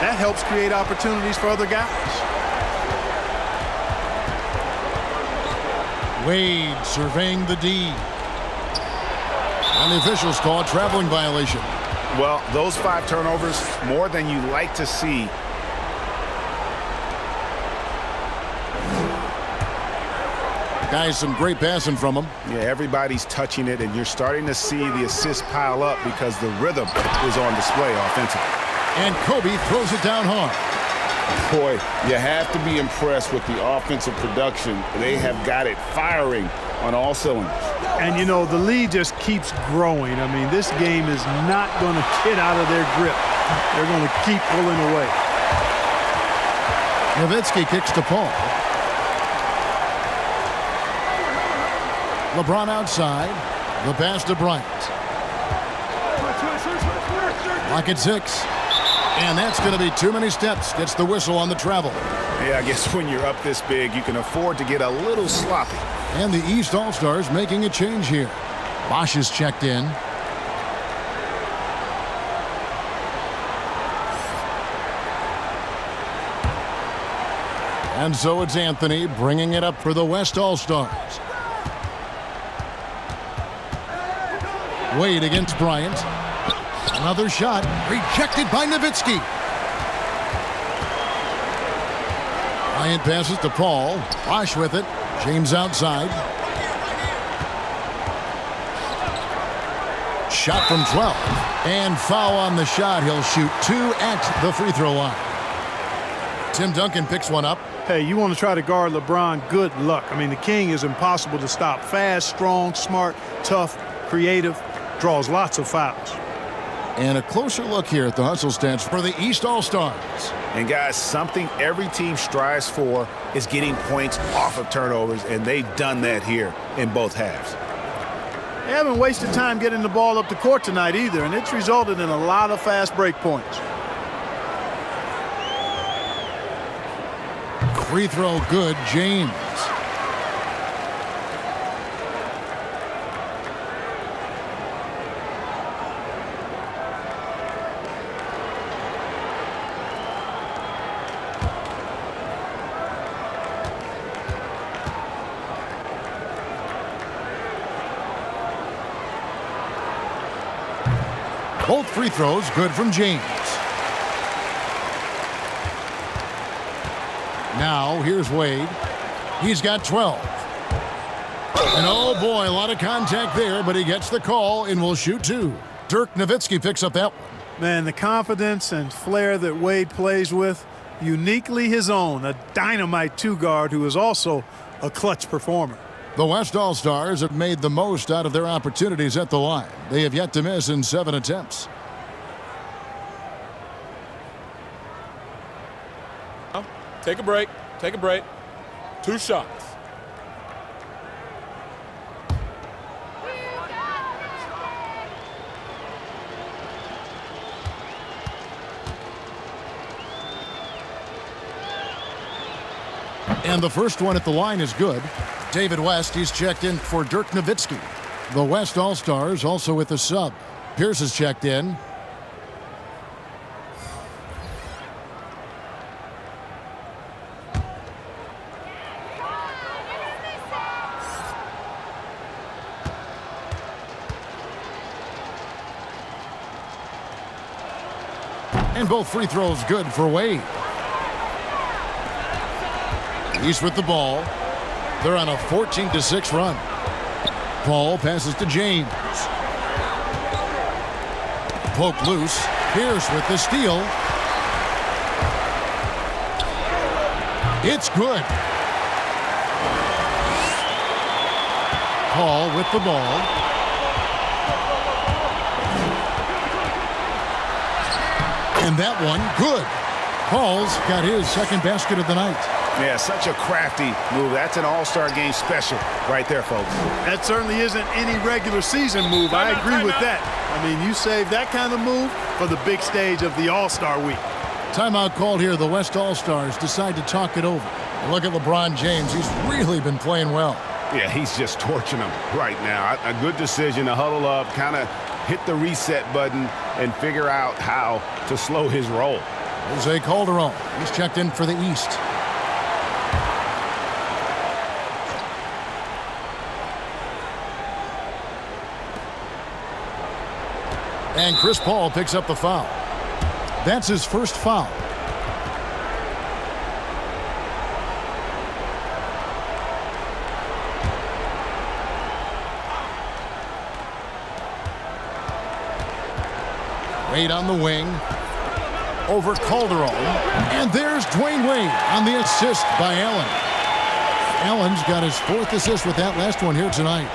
That helps create opportunities for other guys. Wade surveying the D. And the officials call a traveling violation. Well, those 5 turnovers, more than you like to see. Guys, some great passing from him. Yeah, everybody's touching it, and you're starting to see the assists pile up because the rhythm is on display offensively. And Kobe throws it down hard. Boy, you have to be impressed with the offensive production. They have got it firing on all cylinders. And, you know, the lead just keeps growing. I mean, this game is not going to get out of their grip. They're going to keep pulling away. Nowitzki kicks to Paul. LeBron outside. The pass to Bryant. Lock at 6. And that's going to be too many steps. Gets the whistle on the travel. Yeah, I guess when you're up this big, you can afford to get a little sloppy. And the East All-Stars making a change here. Bosch is checked in. And so it's Anthony bringing it up for the West All-Stars. Wade against Bryant. Another shot rejected by Nowitzki. Bryant passes to Paul. Bosch with it. James outside. Shot from 12. And foul on the shot. He'll shoot 2 at the free throw line. Tim Duncan picks one up. Hey, you want to try to guard LeBron, good luck. I mean, the King is impossible to stop. Fast, strong, smart, tough, creative, draws lots of fouls. And a closer look here at the hustle stats for the East All-Stars. And guys, something every team strives for is getting points off of turnovers, and they've done that here in both halves. They haven't wasted time getting the ball up the court tonight either, and it's resulted in a lot of fast break points. Free throw good, James. Both free throws good from James. Now here's Wade. He's got 12. And oh boy, a lot of contact there, but he gets the call and will shoot 2. Dirk Nowitzki picks up that one. Man, the confidence and flair that Wade plays with, uniquely his own. A dynamite two-guard who is also a clutch performer. The West All-Stars have made the most out of their opportunities at the line. They have yet to miss in 7 attempts. Take a break. Take a break. 2 shots. And the first one at the line is good. David West, he's checked in for Dirk Nowitzki. The West All-Stars also with the sub. Pierce is checked in. And both free throws good for Wade. He's with the ball. They're on a 14-6 run. Paul passes to James. Poke loose. Pierce with the steal. It's good. Paul with the ball. And that one, good. Paul's got his second basket of the night. Yeah, such a crafty move. That's an all-star game special right there, folks. That certainly isn't any regular season move. I agree with that. I mean, you save that kind of move for the big stage of the All-Star week. Timeout called here. The West All-Stars decide to talk it over. Look at LeBron James. He's really been playing well. Yeah, he's just torching them right now. A good decision to huddle up, kind of hit the reset button, and figure out how to slow his roll. Jose Calderon. He's checked in for the East. And Chris Paul picks up the foul. That's his first foul. Wade on the wing. Over Calderon. And there's Dwayne Wade on the assist by Allen. Allen's got his 4th assist with that last one here tonight.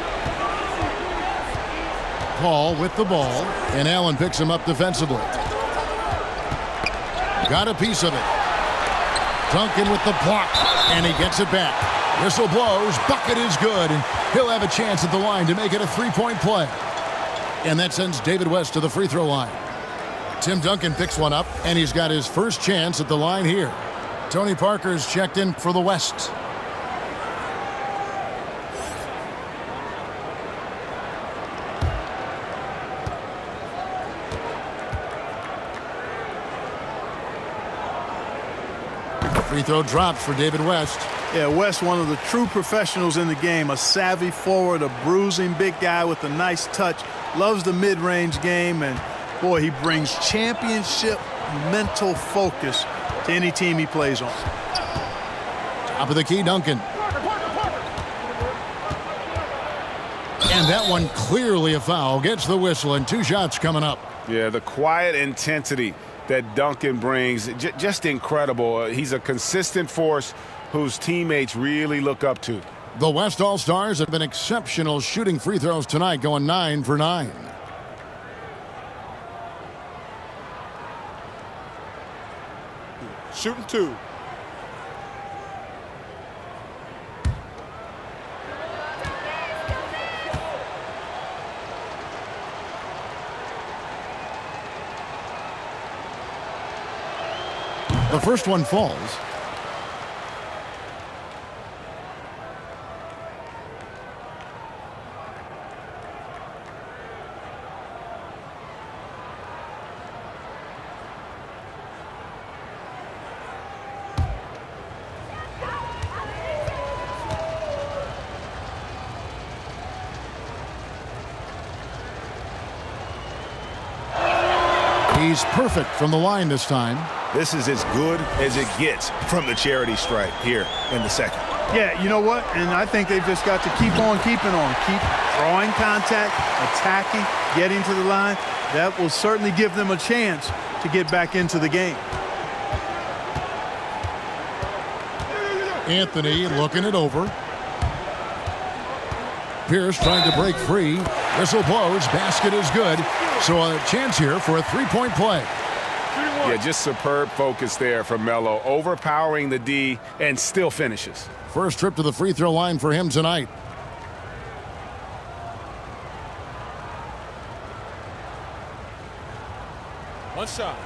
Paul with the ball, and Allen picks him up defensively. Got a piece of it. Duncan with the block, and he gets it back. Whistle blows, bucket is good, and he'll have a chance at the line to make it a 3-point play. And that sends David West to the free throw line. Tim Duncan picks one up, and he's got his first chance at the line here. Tony Parker's checked in for the West. Free throw drops for David West. Yeah, West, one of the true professionals in the game. A savvy forward, a bruising big guy with a nice touch. Loves the mid-range game, and boy, he brings championship mental focus to any team he plays on. Top of the key, Duncan. And that one clearly a foul. Gets the whistle, and 2 shots coming up. Yeah, the quiet intensity that Duncan brings, just incredible. He's a consistent force whose teammates really look up to. The West All-Stars have been exceptional shooting free throws tonight, going 9 for 9. Shooting 2. The first one falls. He's perfect from the line this time. This is as good as it gets from the charity stripe here in the second. Yeah, you know what? And I think they've just got to keep on keeping on. Keep drawing contact, attacking, getting to the line. That will certainly give them a chance to get back into the game. Anthony looking it over. Pierce trying to break free. Whistle blows. Basket is good. So a chance here for a three-point play. Yeah, just superb focus there from Melo, overpowering the D and still finishes. First trip to the free throw line for him tonight. One shot.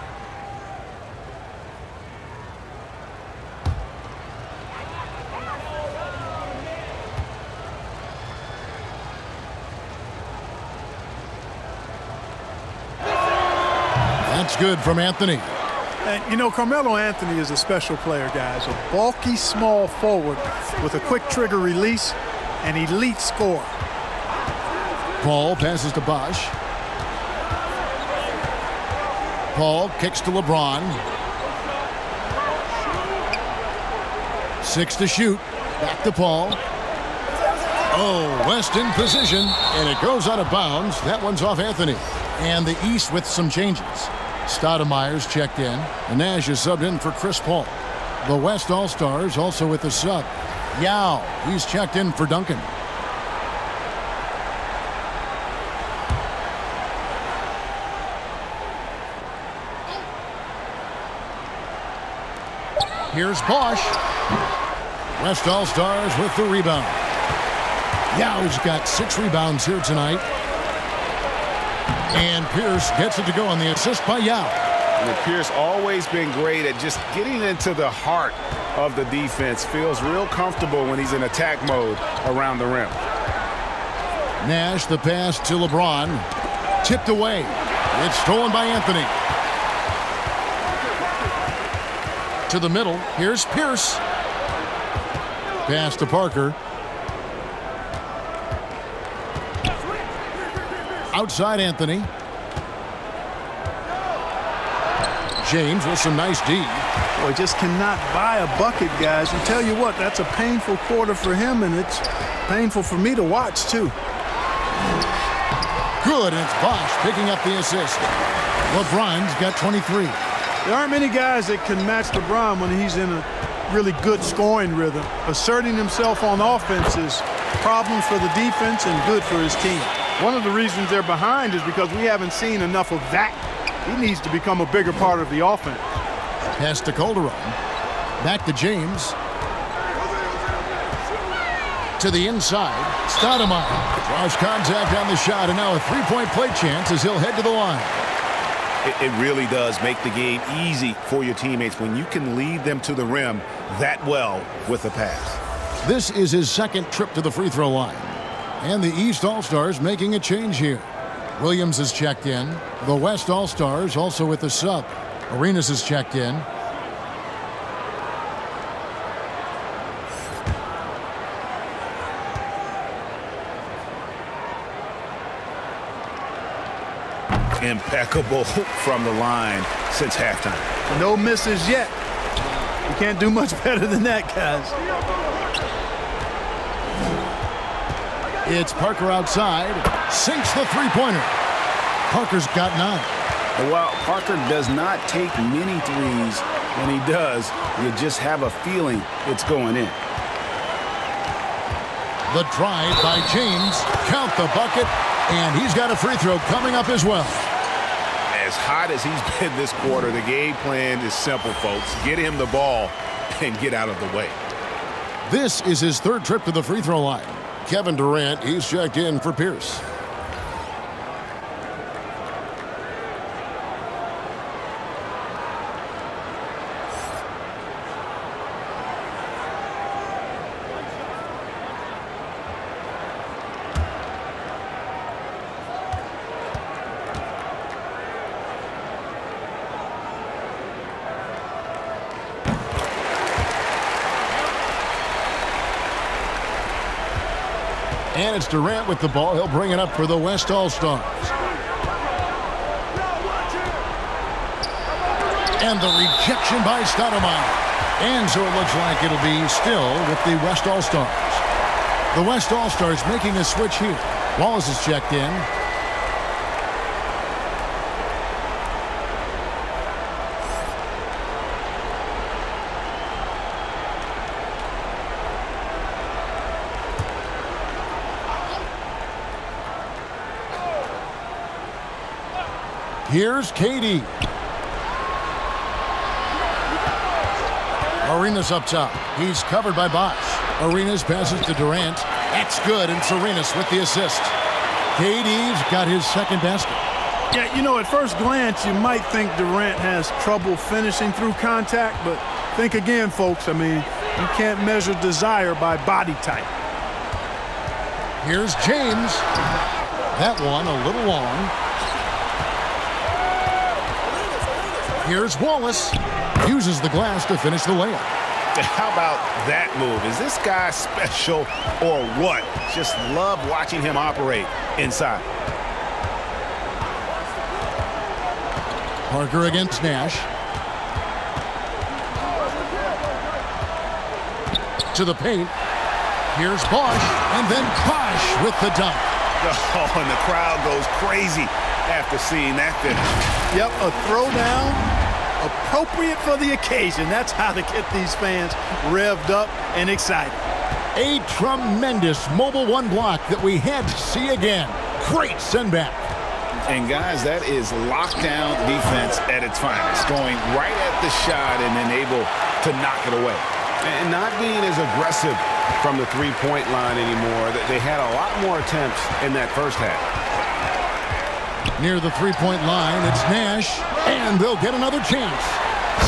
That's good from Anthony. And, you know, Carmelo Anthony is a special player, guys. A bulky, small forward with a quick trigger release, an elite scorer. Paul passes to Bosch. Paul kicks to LeBron. 6 to shoot. Back to Paul. Oh, West in position, and it goes out of bounds. That one's off Anthony. And the East with some changes. Stoudemire's checked in, and Nash is subbed in for Chris Paul. The West All-Stars also with the sub. Yao, he's checked in for Duncan. Here's Bosch. West All-Stars with the rebound. Yao's got 6 rebounds here tonight. And Pierce gets it to go on the assist by Yao. And Pierce always been great at just getting into the heart of the defense. Feels real comfortable when he's in attack mode around the rim. Nash, the pass to LeBron. Tipped away. It's stolen by Anthony. To the middle. Here's Pierce. Pass to Parker. Outside Anthony. James with some nice D. Boy, just cannot buy a bucket, guys. And tell you what, that's a painful quarter for him, and it's painful for me to watch, too. Good, and it's Bosch picking up the assist. LeBron's got 23. There aren't many guys that can match LeBron when he's in a really good scoring rhythm. Asserting himself on offense is problems for the defense and good for his team. One of the reasons they're behind is because we haven't seen enough of that. He needs to become a bigger part of the offense. Pass to Calderon. Back to James. To the inside. Stoudemire draws contact on the shot, and now a three-point play chance as he'll head to the line. It really does make the game easy for your teammates when you can lead them to the rim that well with a pass. This is his second trip to the free throw line. And the East All-Stars making a change here. Williams is checked in. The West All-Stars also with the sub. Arenas is checked in. Impeccable from the line since halftime. No misses yet. You can't do much better than that, guys. It's Parker outside. Sinks the three-pointer. Parker's got 9. And while Parker does not take many threes, when he does, you just have a feeling it's going in. The drive by James. Count the bucket. And he's got a free throw coming up as well. As as hot as he's been this quarter, the game plan is simple, folks. Get him the ball and get out of the way. This is his third trip to the free throw line. Kevin Durant, he's checked in for Pierce. And it's Durant with the ball. He'll bring it up for the West All-Stars. And the rejection by Stoudemire. And so it looks like it'll be still with the West All-Stars. The West All-Stars making a switch here. Wallace is checked in. Here's KD. Arenas up top. He's covered by Bosch. Arenas passes to Durant. That's good, and Arenas with the assist. KD's got his second basket. Yeah, you know, at first glance, you might think Durant has trouble finishing through contact, but think again, folks. I mean, you can't measure desire by body type. Here's James. That one a little long. Here's Wallace. Uses the glass to finish the layup. How about that move? Is this guy special or what? Just love watching him operate inside. Parker against Nash. To the paint. Here's Bosch. And then Bosch with the dunk. Oh, and the crowd goes crazy after seeing that finish. Yep, a throwdown appropriate for the occasion. That's how to get these fans revved up and excited. A tremendous mobile one block that we had to see again. Great send back. And guys, that is lockdown defense at its finest. Going right at the shot and then able to knock it away. And not being as aggressive from the three-point line anymore. They had a lot more attempts in that first half. Near the three-point line, it's Nash, and they'll get another chance.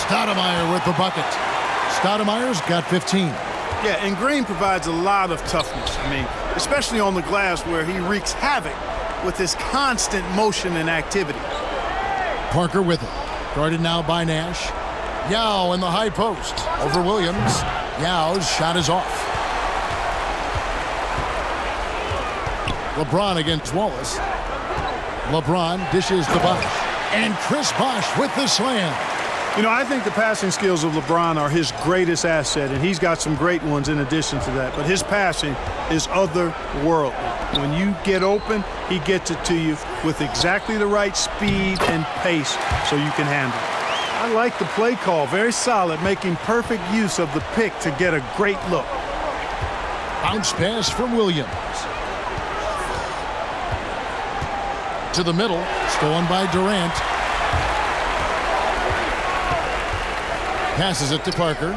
Stoudemire with the bucket. Stoudemire's got 15. Yeah, and Green provides a lot of toughness. I mean, especially on the glass where he wreaks havoc with his constant motion and activity. Parker with it. Guarded now by Nash. Yao in the high post. Over Williams. Yao's shot is off. LeBron against Wallace. LeBron dishes to Bosch. And Chris Bosch with the slam. You know, I think the passing skills of LeBron are his greatest asset, and he's got some great ones in addition to that. But his passing is otherworldly. When you get open, he gets it to you with exactly the right speed and pace so you can handle it. I like the play call. Very solid, making perfect use of the pick to get a great look. Bounce pass from Williams. To the middle, stolen by Durant. Passes it to Parker.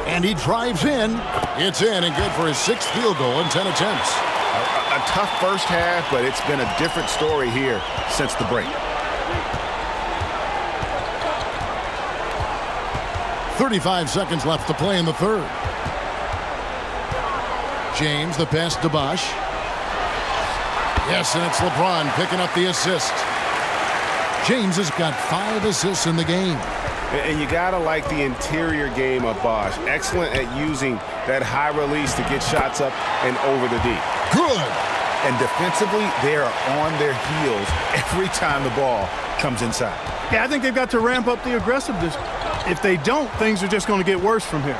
And he drives in. It's in and good for his 6th field goal in 10 attempts. A tough first half, but it's been a different story here since the break. 35 seconds left to play in the third. James, the pass to Bosch. Yes, and it's LeBron picking up the assist. James has got 5 assists in the game. And you got to like the interior game of Bosch. Excellent at using that high release to get shots up and over the D. Good. And defensively, they are on their heels every time the ball comes inside. Yeah, I think they've got to ramp up the aggressiveness. If they don't, things are just going to get worse from here.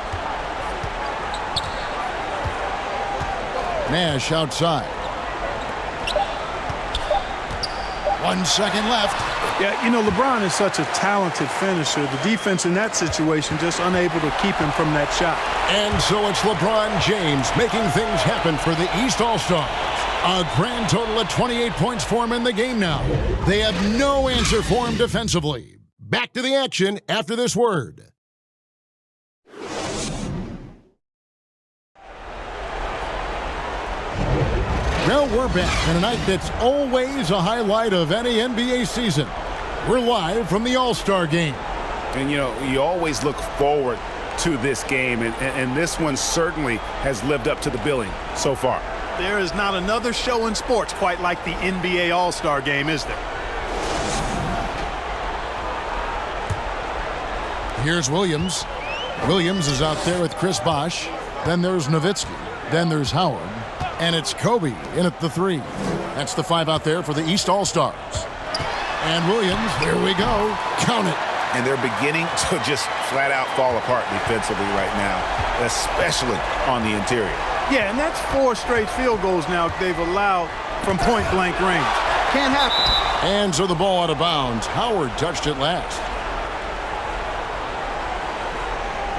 Nash outside. 1 second left. Yeah, you know, LeBron is such a talented finisher. The defense in that situation just unable to keep him from that shot. And so it's LeBron James making things happen for the East All-Stars. A grand total of 28 points for him in the game now. They have no answer for him defensively. Back to the action after this word. Well, we're back on a night that's always a highlight of any NBA season. We're live from the All-Star Game. And, you know, you always look forward to this game, and this one certainly has lived up to the billing so far. There is not another show in sports quite like the NBA All-Star Game, is there? Here's Williams. Williams is out there with Chris Bosh. Then there's Nowitzki. Then there's Howard. And it's Kobe in at the 3. That's the 5 out there for the East All-Stars. And Williams, here we go. Count it. And they're beginning to just flat out fall apart defensively right now, especially on the interior. Yeah, and that's 4 straight field goals now they've allowed from point-blank range. Can't happen. And so the ball out of bounds. Howard touched it last.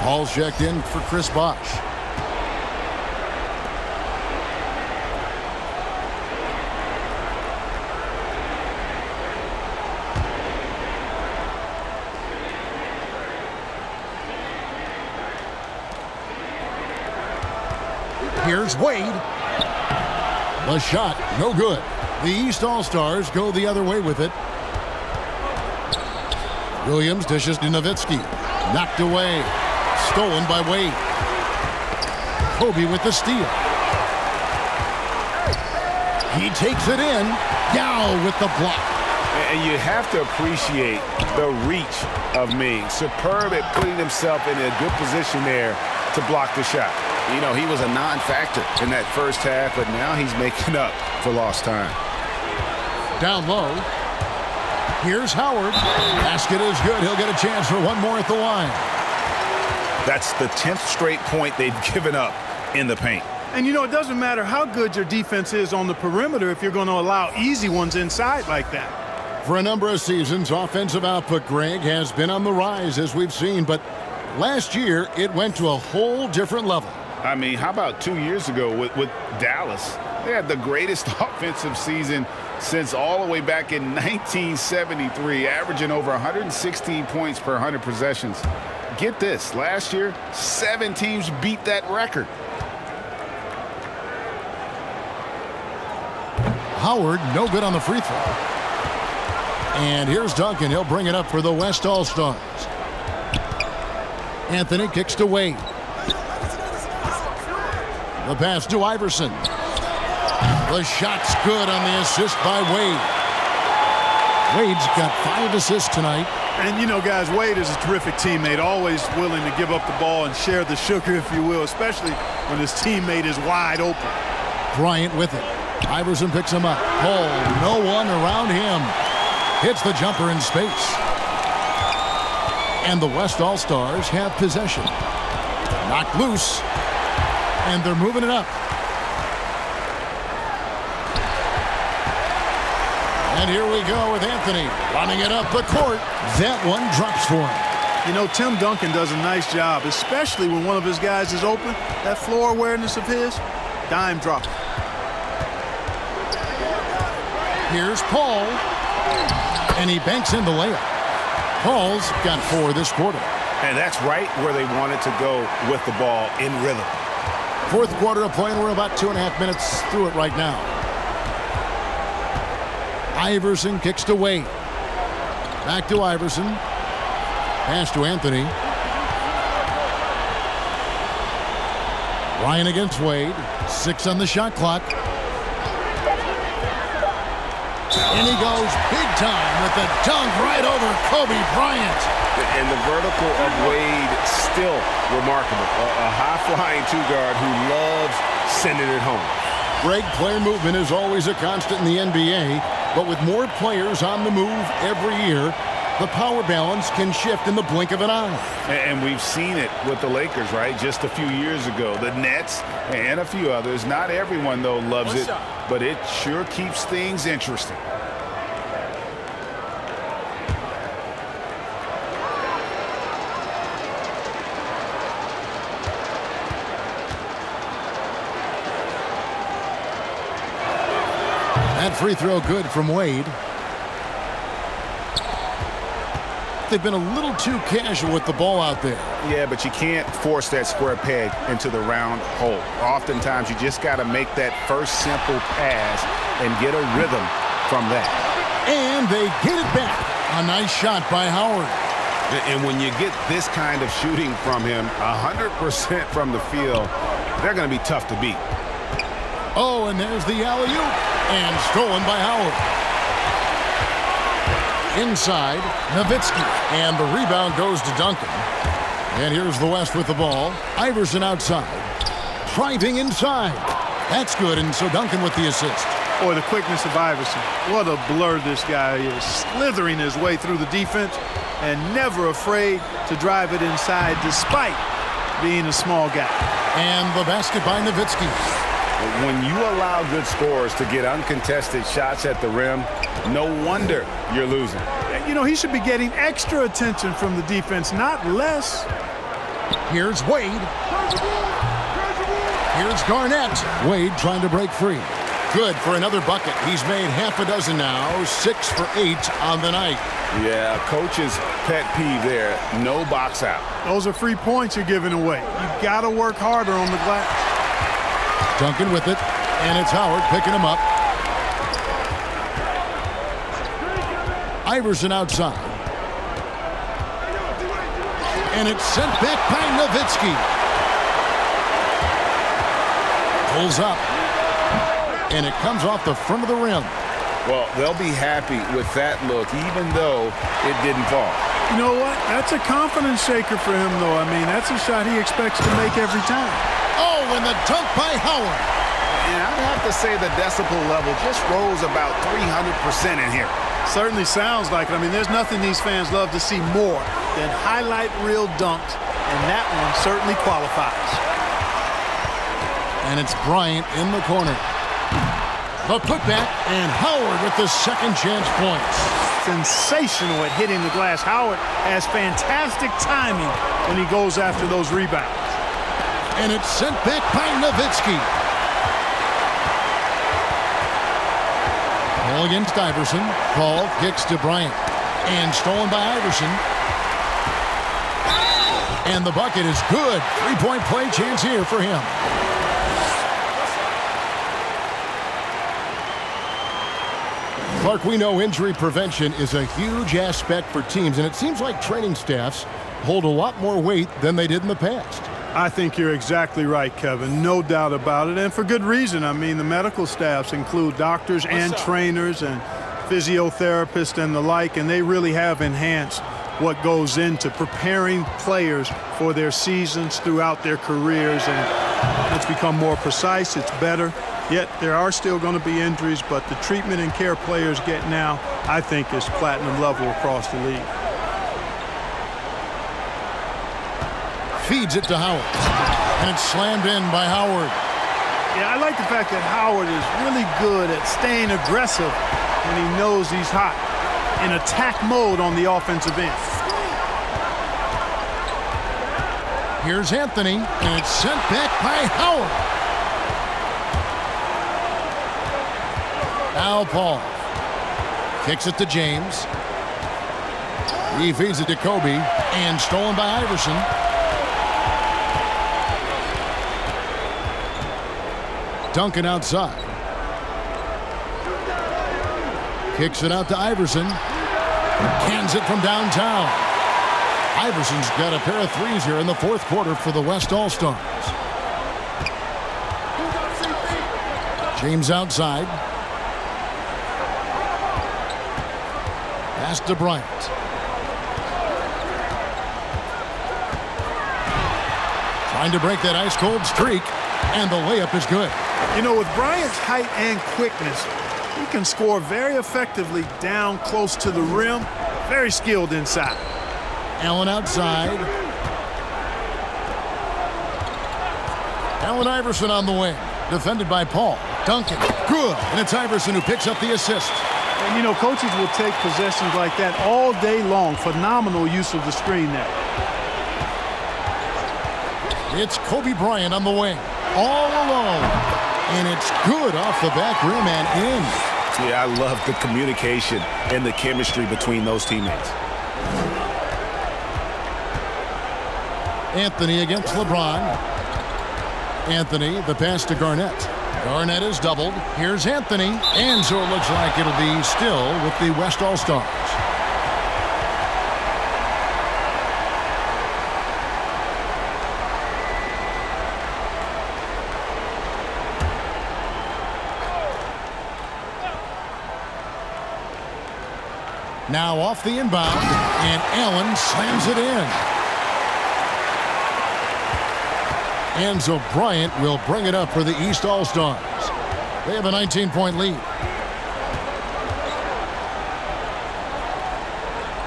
Paul's checked in for Chris Bosh. Here's Wade. The shot, no good. The East All-Stars go the other way with it. Williams dishes to Nowitzki. Knocked away. Stolen by Wade. Kobe with the steal. He takes it in. Yao with the block. And you have to appreciate the reach of Ming. Superb at putting himself in a good position there to block the shot. You know, he was a non-factor in that first half, but now he's making up for lost time. Down low. Here's Howard. Basket is good. He'll get a chance for one more at the line. That's the 10th straight point they've given up in the paint. And, you know, it doesn't matter how good your defense is on the perimeter if you're going to allow easy ones inside like that. For a number of seasons, offensive output, Greg, has been on the rise, as we've seen, but last year it went to a whole different level. I mean, how about 2 years ago with Dallas? They had the greatest offensive season since all the way back in 1973, averaging over 116 points per 100 possessions. Get this, last year, 7 teams beat that record. Howard, no good on the free throw. And here's Duncan. He'll bring it up for the West All-Stars. Anthony kicks to Wade. The pass to Iverson. The shot's good on the assist by Wade. Wade's got 5 assists tonight. And, you know, guys, Wade is a terrific teammate, always willing to give up the ball and share the sugar, if you will, especially when his teammate is wide open. Bryant with it. Iverson picks him up. Paul, no one around him. Hits the jumper in space. And the West All-Stars have possession. Knocked loose. And they're moving it up. And here we go with Anthony running it up the court. That one drops for him. You know, Tim Duncan does a nice job, especially when one of his guys is open. That floor awareness of his, dime drop. Here's Paul. And he banks in the layup. Paul's got 4 this quarter. And that's right where they wanted to go with the ball, in rhythm. 4th quarter of play, and we're about 2.5 minutes through it right now. Iverson kicks to Wade. Back to Iverson. Pass to Anthony. Ryan against Wade. 6 on the shot clock. And he goes big time with the dunk right over Kobe Bryant. And the vertical of Wade still remarkable. A high-flying 2-guard who loves sending it home. Greg, player movement is always a constant in the NBA, but with more players on the move every year, the power balance can shift in the blink of an eye. And we've seen it with the Lakers, right? Just a few years ago. The Nets and a few others. Not everyone, though, loves it, but it sure keeps things interesting. That free throw good from Wade. They've been a little too casual with the ball out there. Yeah, but you can't force that square peg into the round hole. Oftentimes, you just got to make that first simple pass and get a rhythm from that. And they get it back. A nice shot by Howard. And when you get this kind of shooting from him, 100% from the field, they're going to be tough to beat. Oh, and there's the alley-oop. And stolen by Howard. Inside, Nowitzki. And the rebound goes to Duncan. And here's the West with the ball. Iverson outside. Driving inside. That's good, and so Duncan with the assist. Boy, the quickness of Iverson. What a blur this guy is. Slithering his way through the defense and never afraid to drive it inside despite being a small guy. And the basket by Nowitzki. When you allow good scorers to get uncontested shots at the rim, no wonder you're losing. You know, he should be getting extra attention from the defense, not less. Here's Wade. Here's Garnett. Wade trying to break free. Good for another bucket. He's made half a dozen now, 6 for 8 on the night. Yeah, coach's pet peeve there, no box out. Those are free points you're giving away. You got to work harder on the glass. Duncan with it, and it's Howard picking him up. Iverson outside. And it's sent back by Nowitzki. Pulls up. And it comes off the front of the rim. Well, they'll be happy with that look, even though it didn't fall. You know what? That's a confidence shaker for him, though. I mean, that's a shot he expects to make every time. Oh, and the dunk by Howard. And I'd have to say the decibel level just rose about 300% in here. Certainly sounds like it. I mean, there's nothing these fans love to see more than highlight reel dunks, and that one certainly qualifies. And it's Bryant in the corner. The putback, and Howard with the second chance points. Sensational at hitting the glass. Howard has fantastic timing when he goes after those rebounds. And it's sent back by Nowitzki. Ball against Iverson. Ball kicks to Bryant. And stolen by Iverson. And the bucket is good. Three-point play chance here for him. Clark, we know injury prevention is a huge aspect for teams, and it seems like training staffs hold a lot more weight than they did in the past. I think you're exactly right, Kevin. No doubt about it, and for good reason. I mean, the medical staffs include doctors and trainers and physiotherapists and the like, and they really have enhanced what goes into preparing players for their seasons throughout their careers, and it's become more precise, it's better. Yet there are still going to be injuries, but the treatment and care players get now, I think, is platinum level across the league. Feeds it to Howard. And it's slammed in by Howard. Yeah, I like the fact that Howard is really good at staying aggressive when he knows he's hot, in attack mode on the offensive end. Here's Anthony, and it's sent back by Howard. Now Paul kicks it to James. He feeds it to Kobe, and stolen by Iverson. Duncan outside. Kicks it out to Iverson. Cans it from downtown. Iverson's got a pair of threes here in the fourth quarter for the West All-Stars. James outside. Pass to Bryant. Trying to break that ice-cold streak, and the layup is good. You know, with Bryant's height and quickness, he can score very effectively down close to the rim. Very skilled inside. Allen outside. Allen Iverson on the wing. Defended by Paul. Duncan. Good. And it's Iverson who picks up the assist. And, you know, coaches will take possessions like that all day long. Phenomenal use of the screen there. It's Kobe Bryant on the wing. All alone. And it's good off the back rim and in. Yeah, I love the communication and the chemistry between those teammates. Anthony against LeBron. Anthony, the pass to Garnett. Garnett is doubled. Here's Anthony. And so it looks like it'll be still with the West All-Stars. Now off the inbound, and Allen slams it in. And so Bryant will bring it up for the East All-Stars. They have a 19-point lead.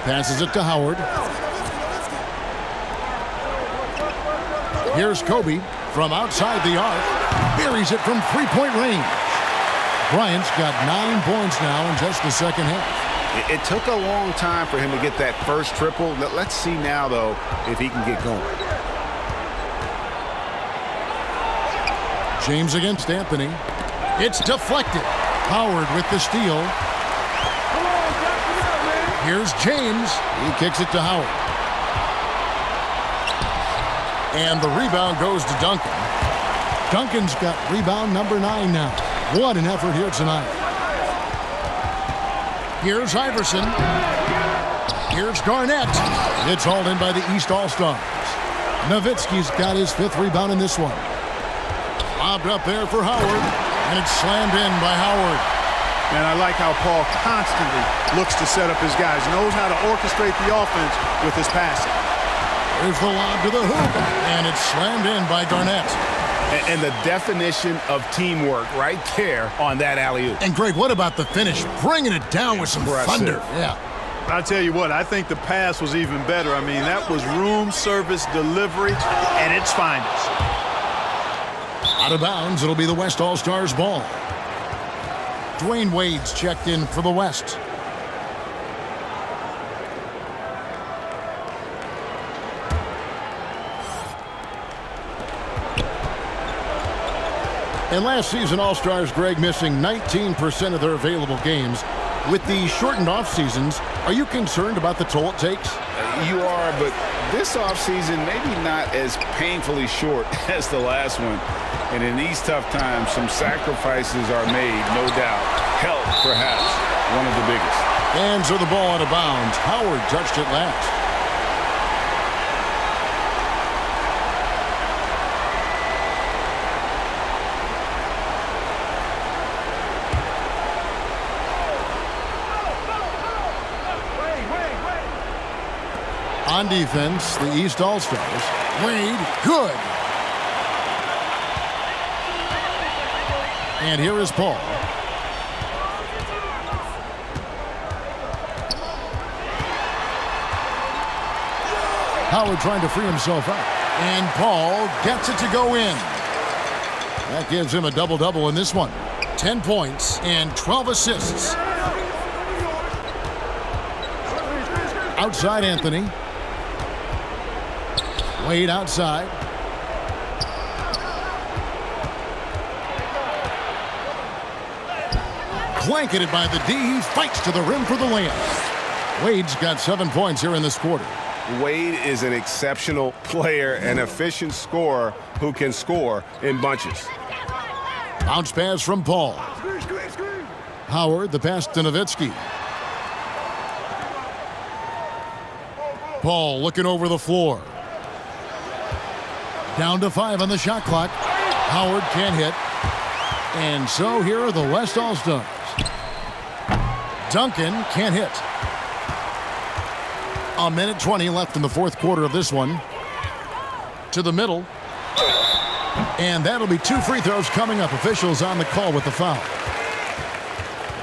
Passes it to Howard. Here's Kobe from outside the arc. Buries it from three-point range. Bryant's got 9 points now in just the second half. It took a long time for him to get that first triple. Let's see now, though, if he can get going. James against Anthony. It's deflected. Howard with the steal. Here's James. He kicks it to Howard. And the rebound goes to Duncan. Duncan's got rebound number 9 now. What an effort here tonight. Here's Iverson. Here's Garnett. It's hauled in by the East All-Stars. Nowitzki's got his 5th rebound in this one. Lobbed up there for Howard, and it's slammed in by Howard. And I like how Paul constantly looks to set up his guys, knows how to orchestrate the offense with his passing. There's the lob to the hoop, and it's slammed in by Garnett. And the definition of teamwork right there on that alley-oop. And Greg, what about the finish? Bringing it down with some thunder. Yeah. I'll tell you what, I think the pass was even better. I mean, that was room service delivery at its finest. Out of bounds, it'll be the West All-Stars ball. Dwayne Wade's checked in for the West. And last season, All-Stars, Greg, missing 19% of their available games. With the shortened off seasons, are you concerned about the toll it takes? You are, but this offseason maybe not as painfully short as the last one. And in these tough times, some sacrifices are made, no doubt. Health, perhaps, one of the biggest. And so the ball out of bounds. Howard touched it last. On defense, the East All-Stars. Wade, good. And here is Paul. Howard trying to free himself up. And Paul gets it to go in. That gives him a double-double in this one. 10 points and 12 assists. Outside Anthony. Wade outside. Blanketed by the D. He fights to the rim for the layup. Wade's got 7 points here in this quarter. Wade is an exceptional player, an efficient scorer who can score in bunches. Bounce pass from Paul. Howard, the pass to Nowitzki. Paul looking over the floor. Down to 5 on the shot clock. Howard can't hit. And so here are the West All-Stars. Duncan can't hit. A minute 20 left in the fourth quarter of this one. To the middle. And that'll be 2 free throws coming up. Officials on the call with the foul.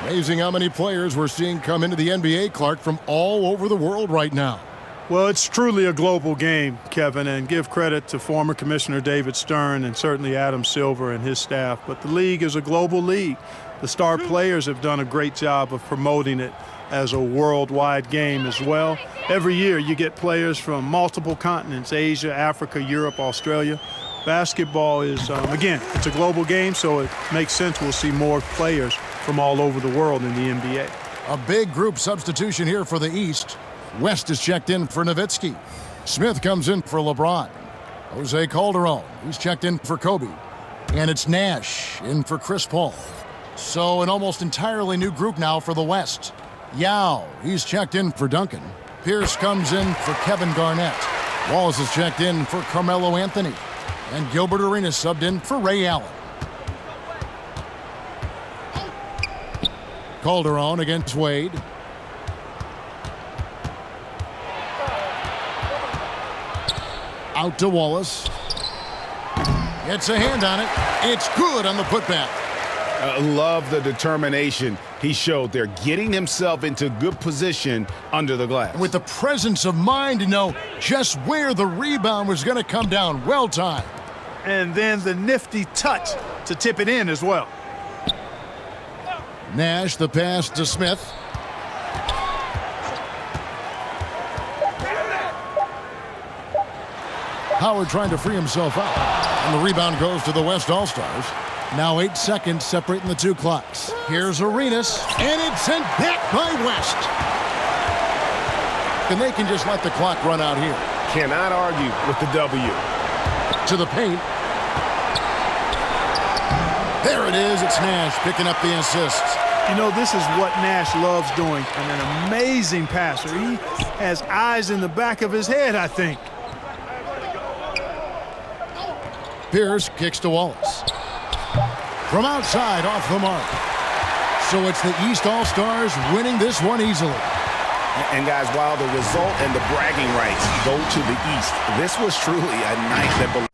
Amazing how many players we're seeing come into the NBA, Clark, from all over the world right now. Well, it's truly a global game, Kevin, and give credit to former Commissioner David Stern and certainly Adam Silver and his staff. But the league is a global league. The star players have done a great job of promoting it as a worldwide game as well. Every year you get players from multiple continents, Asia, Africa, Europe, Australia. Basketball is, again, it's a global game, so it makes sense we'll see more players from all over the world in the NBA. A big group substitution here for the East. West is checked in for Nowitzki. Smith comes in for LeBron. Jose Calderon, he's checked in for Kobe. And it's Nash in for Chris Paul. So an almost entirely new group now for the West. Yao, he's checked in for Duncan. Pierce comes in for Kevin Garnett. Wallace is checked in for Carmelo Anthony. And Gilbert Arenas subbed in for Ray Allen. Calderon against Wade. Out to Wallace. It's a hand on it. It's good on the putback. Love the determination he showed there, getting himself into good position under the glass. With the presence of mind to know just where the rebound was going to come down. Well timed. And then the nifty touch to tip it in as well. Nash, the pass to Smith. Howard trying to free himself up. And the rebound goes to the West All-Stars. Now 8 seconds separating the two clocks. Here's Arenas, and it's sent back by West. And they can just let the clock run out here. Cannot argue with the W. To the paint. There it is. It's Nash picking up the assist. You know, this is what Nash loves doing. And an amazing passer. He has eyes in the back of his head, I think. Pierce kicks to Wallace. From outside, off the mark. So it's the East All-Stars winning this one easily. And guys, while the result and the bragging rights go to the East, this was truly a night that